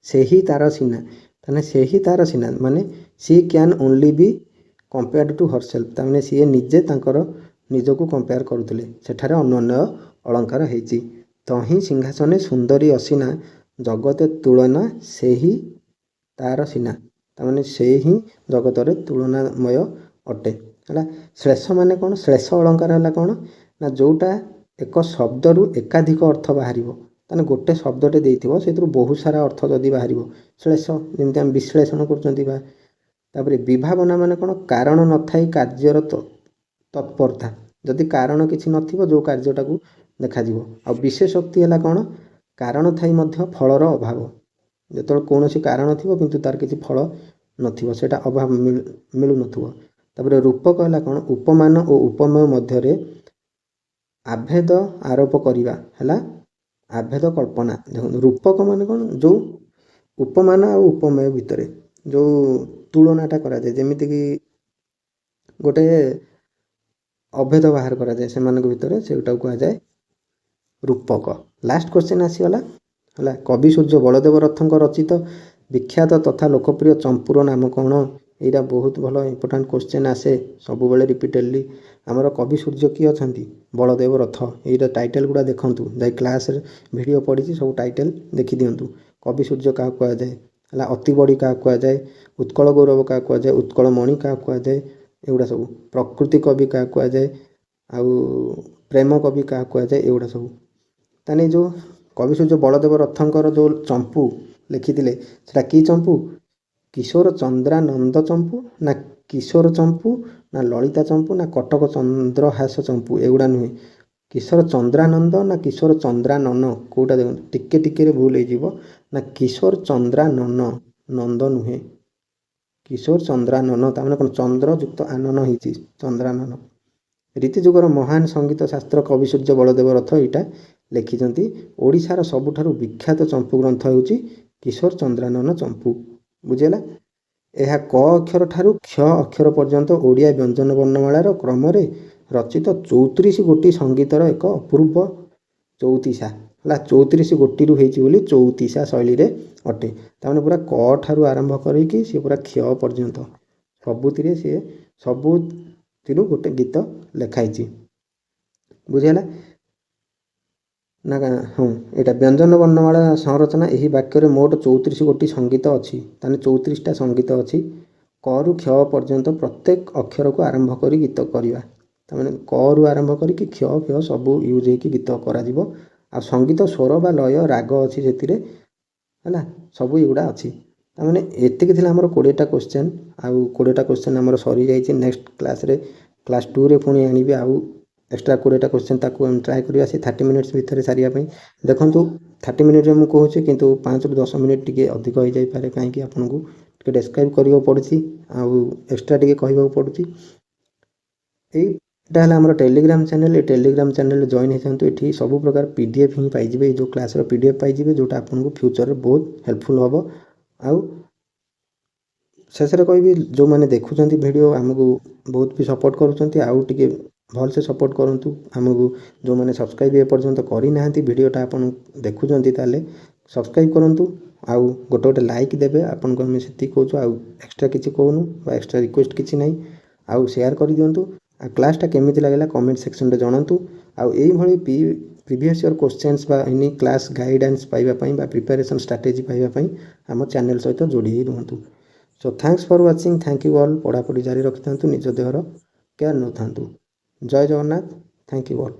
ସେହି ତାର ସିନା, ତାହେଲେ ସେହି ତାର ସିନା ମାନେ she can only be compared to herself. ତାମାନେ ସିଏ ନିଜେ ତାଙ୍କର ନିଜକୁ କମ୍ପେୟାର କରୁଥିଲେ। ସେଠାରେ ଅନନ୍ୟ ଅଳଙ୍କାର ହେଇଛି। ତହିଁ ସିଂହାସନେ ସୁନ୍ଦରୀ ଅସିନା, ଜଗତେ ତୁଳନା ସେହି ତାର ସିନା। ତାମାନେ ସେ ହିଁ ଜଗତରେ ତୁଳନାମୟ ଅଟେ ହେଲା। ଶ୍ଳେଷ ମାନେ କ'ଣ? ଶ୍ଳେଷ ଅଳଙ୍କାର ହେଲା କ'ଣ ନା, ଯେଉଁଟା ଏକ ଶବ୍ଦରୁ ଏକାଧିକ ଅର୍ଥ ବାହାରିବ। ତାହେଲେ ଗୋଟେ ଶବ୍ଦଟେ ଦେଇଥିବ, ସେଥିରୁ ବହୁତ ସାରା ଅର୍ଥ ଯଦି ବାହାରିବ, ଶ୍ଳେଷ। ଯେମିତି ଆମେ ବିଶ୍ଳେଷଣ କରୁଛନ୍ତି ବା। ତାପରେ ବିଭାବନା ମାନେ କ'ଣ? କାରଣ ନଥାଇ କାର୍ଯ୍ୟର ତତ୍ପରତା। ଯଦି କାରଣ କିଛି ନଥିବ, ଯେଉଁ କାର୍ଯ୍ୟଟାକୁ ଦେଖାଯିବ। ଆଉ ବିଶେଷୋକ୍ତି ହେଲା କ'ଣ? କାରଣ ଥାଇ ମଧ୍ୟ ଫଳର ଅଭାବ। ଯେତେବେଳେ କୌଣସି କାରଣ ଥିବ କିନ୍ତୁ ତାର କିଛି ଫଳ ନଥିବ, ସେଇଟା ଅଭାବ ମିଳୁନଥିବ। ତାପରେ ରୂପକ ହେଲା କ'ଣ? ଉପମାନ ଓ ଉପମେୟ ମଧ୍ୟରେ ଆଭେଦ ଆରୋପ କରିବା ହେଲା ଆଭେଦ କଳ୍ପନା। ଦେଖନ୍ତୁ ରୂପକ ମାନେ କ'ଣ? ଯେଉଁ ଉପମାନ ଆଉ ଉପମେୟ ଭିତରେ ଯେଉଁ ତୁଳନାଟା କରାଯାଏ। ଯେମିତିକି ଗୋଟେ ଅଭେଦ ବାହାର କରାଯାଏ ସେମାନଙ୍କ ଭିତରେ, ସେଟାକୁ କୁହାଯାଏ ରୂପକ। ଲାଷ୍ଟ କ୍ୱେଶ୍ଚନ୍ ଆସିଗଲା ହେଲା, କବି ସୂର୍ଯ୍ୟ ବଳଦେବ ରଥଙ୍କ ରଚିତ ବିଖ୍ୟାତ ତଥା ଲୋକପ୍ରିୟ ଚମ୍ପୁର ନାମ କ'ଣ? ଏଇଟା ବହୁତ ଭଲ ଇମ୍ପୋର୍ଟାଣ୍ଟ କ୍ୱେଶ୍ଚନ୍ ଆସେ ସବୁବେଳେ ରିପିଟେଡ଼ଲି। ଆମର କବି ସୂର୍ଯ୍ୟ କିଏ ଅଛନ୍ତି? ବଳଦେବ ରଥ। ଏଇଟା ଟାଇଟେଲ୍ ଗୁଡ଼ା ଦେଖନ୍ତୁ, ଯାଇ କ୍ଲାସ୍ରେ ଭିଡ଼ିଓ ପଡ଼ିଛି, ସବୁ ଟାଇଟେଲ୍ ଦେଖିଦିଅନ୍ତୁ। କବି ସୂର୍ଯ୍ୟ କାହାକୁ କୁହାଯାଏ ହେଲା, ଅତିବଡ଼ି କାହାକୁ କୁହାଯାଏ, ଉତ୍କଳ ଗୌରବ କାହାକୁ କୁହାଯାଏ, ଉତ୍କଳ ମଣି କାହାକୁ କୁହାଯାଏ, ଏଗୁଡ଼ା ସବୁ। ପ୍ରକୃତି କବି କାହାକୁ କୁହାଯାଏ, ଆଉ ପ୍ରେମ କବି କାହାକୁ କୁହାଯାଏ, ଏଗୁଡ଼ା ସବୁ। ତାହେଲେ ଯେଉଁ କବି ସୂର୍ଯ୍ୟ ବଳଦେବ ରଥଙ୍କର ଯେଉଁ ଚମ୍ପୁ ଲେଖିଥିଲେ ସେଟା କି ଚମ୍ପୁ? କିଶୋର ଚନ୍ଦ୍ରାନନ୍ଦ ଚମ୍ପୁ ନା କିଶୋର ଚମ୍ପୁ ନା ଲଳିତା ଚମ୍ପୁ ନା କଟକ ଚନ୍ଦ୍ରହାସ ଚମ୍ପୁ? ଏଗୁଡ଼ା ନୁହେଁ। କିଶୋର ଚନ୍ଦ୍ରାନନ୍ଦ ନା କିଶୋର ଚନ୍ଦ୍ରାନନ, କେଉଁଟା ଦେଖନ୍ତୁ, ଟିକେ ଟିକେରେ ଭୁଲ ହେଇଯିବ। ନା କିଶୋର ଚନ୍ଦ୍ରାନନ, ନନ୍ଦ ନୁହେଁ, କିଶୋର ଚନ୍ଦ୍ରାନନ। ତାମାନେ କ'ଣ? ଚନ୍ଦ୍ର ଯୁକ୍ତ ଆନନ ହେଇଛି, ଚନ୍ଦ୍ରାନନ। ରୀତି ଯୁଗର ମହାନ ସଙ୍ଗୀତ ଶାସ୍ତ୍ର କବି ସୂର୍ଯ୍ୟ ବଳଦେବ ରଥ ଏଇଟା ଲେଖିଛନ୍ତି। ଓଡ଼ିଶାର ସବୁଠାରୁ ବିଖ୍ୟାତ ଚମ୍ପୁ ଗ୍ରନ୍ଥ ହେଉଛି କିଶୋର ଚନ୍ଦ୍ରାନନ ଚମ୍ପୁ। ବୁଝିହେଲା? ଏହା କ ଅକ୍ଷର ଠାରୁ କ୍ଷ ଅକ୍ଷର ପର୍ଯ୍ୟନ୍ତ ଓଡ଼ିଆ ବ୍ୟଞ୍ଜନ ବର୍ଣ୍ଣମାଳାର କ୍ରମରେ ରଚିତ 34 ଗୋଟି ସଙ୍ଗୀତର ଏକ ଅପୂର୍ବ ଚଉତିଶା ହେଲା। 34 ଗୋଟିରୁ ହେଇଛି ବୋଲି ଚଉତିଶା ଶୈଳୀରେ ଅଟେ। ତାମାନେ ପୁରା କ ଠାରୁ ଆରମ୍ଭ କରିକି ସିଏ ପୁରା କ୍ଷ ପର୍ଯ୍ୟନ୍ତ ସବୁଥିରେ ସିଏ ସବୁଥିରୁ ଗୋଟେ ଗୀତ ଲେଖା ହେଇଛି। ବୁଝିହେଲା ନା? ହଁ, ଏଇଟା ବ୍ୟଞ୍ଜନ ବର୍ଣ୍ଣମାଳା ସଂରଚନା। ଏହି ବାକ୍ୟରେ ମୋଟ 34 ଗୋଟି ସଙ୍ଗୀତ ଅଛି। ତାହେଲେ 34ଟା ସଙ୍ଗୀତ ଅଛି। କରୁ କ୍ଷ ପର୍ଯ୍ୟନ୍ତ ପ୍ରତ୍ୟେକ ଅକ୍ଷରକୁ ଆରମ୍ଭ କରି ଗୀତ କରିବା। ତାମାନେ କରୁ ଆରମ୍ଭ କରିକି କ୍ଷ ଫ୍ୟ ସବୁ ୟୁଜ୍ ହେଇକି ଗୀତ କରାଯିବ। ଆଉ ସଙ୍ଗୀତ ସ୍ୱର ବା ଲୟ ରାଗ ଅଛି ସେଥିରେ ହେଲା, ସବୁ ଏଗୁଡ଼ା ଅଛି। ତାମାନେ ଏତିକି ଥିଲା ଆମର 20ଟା କ୍ୱେଶ୍ଚନ୍। ଆଉ 20ଟା କ୍ୱେଶ୍ଚନ୍ ଆମର ସରିଯାଇଛି। ନେକ୍ସଟ କ୍ଲାସ୍ରେ କ୍ଲାସ୍ 2ରେ ପୁଣି ଆଣିବି ଆଉ ଏକ୍ସଟ୍ରା 20ଟା କ୍ୱେଶ୍ଚନ୍। ତାକୁ ଆମେ ଟ୍ରାଏ କରିବା ସେ 30 ମିନିଟ୍ସ ଭିତରେ ସାରିବା ପାଇଁ। ଦେଖନ୍ତୁ 30 ମିନିଟ୍ରେ ମୁଁ କହୁଛି, କିନ୍ତୁ 5ରୁ 10 ମିନିଟ୍ ଟିକେ ଅଧିକ ହେଇଯାଇପାରେ, କାହିଁକି ଆପଣଙ୍କୁ ଟିକେ ଡେସ୍କ୍ରାଇବ୍ କରିବାକୁ ପଡ଼ୁଛି ଆଉ ଏକ୍ସଟ୍ରା ଟିକେ କହିବାକୁ ପଡ଼ୁଛି। ଏଇଟା ହେଲା ଆମର ଟେଲିଗ୍ରାମ ଚ୍ୟାନେଲ୍। ଏ ଟେଲିଗ୍ରାମ ଚ୍ୟାନେଲ୍ରେ ଜଏନ୍ ହେଇଯାଆନ୍ତୁ। ଏଠି ସବୁ ପ୍ରକାର PDF ହିଁ ପାଇଯିବେ। ଏଇ ଯେଉଁ କ୍ଲାସ୍ର PDF ପାଇଯିବେ, ଯେଉଁଟା ଆପଣଙ୍କୁ ଫ୍ୟୁଚର୍ରେ ବହୁତ ହେଲ୍ପଫୁଲ୍ ହେବ। ଆଉ ଶେଷରେ କହିବି, ଯେଉଁମାନେ ଦେଖୁଛନ୍ତି ଭିଡ଼ିଓ ଆମକୁ ବହୁତ ବି ସପୋର୍ଟ କରୁଛନ୍ତି, ଆଉ ଟିକେ ଭଲସେ ସପୋର୍ଟ କରନ୍ତୁ ଆମକୁ। ଯେଉଁମାନେ ସବସ୍କ୍ରାଇବ୍ ଏପର୍ଯ୍ୟନ୍ତ କରିନାହାନ୍ତି, ଭିଡ଼ିଓଟା ଆପଣ ଦେଖୁଛନ୍ତି, ତାହେଲେ ସବସ୍କ୍ରାଇବ୍ କରନ୍ତୁ ଆଉ ଗୋଟେ ଲାଇକ୍ ଦେବେ। ଆପଣଙ୍କୁ ଆମେ ସେତିକି କହୁଛୁ, ଆଉ ଏକ୍ସଟ୍ରା କିଛି କହୁନୁ ବା ଏକ୍ସଟ୍ରା ରିକ୍ୱେଷ୍ଟ କିଛି ନାହିଁ। ଆଉ ସେୟାର କରିଦିଅନ୍ତୁ। ଆଉ କ୍ଲାସ୍ଟା କେମିତି ଲାଗିଲା କମେଣ୍ଟ ସେକ୍ସନରେ ଜଣାନ୍ତୁ। ଆଉ ଏଇଭଳି ପ୍ରିଭିୟସ୍ ଇୟର୍ କ୍ୱେଶ୍ଚନ୍ସ ବା ଏନି କ୍ଲାସ୍ ଗାଇଡ଼ାନ୍ସ ପାଇବା ପାଇଁ ବା ପ୍ରିପାରେସନ୍ ଷ୍ଟ୍ରାଟେଜି ପାଇବା ପାଇଁ ଆମ ଚ୍ୟାନେଲ୍ ସହିତ ଯୋଡ଼ି ହୋଇ ରୁହନ୍ତୁ। So thanks for watching. Thank you all. ପଢ଼ାପଢ଼ି ଜାରି ରଖିଥାନ୍ତୁ, ନିଜ ଦେହର କେୟାର ନେଉଥାନ୍ତୁ। ଜୟ ଜଗନ୍ନାଥ। Thank you all.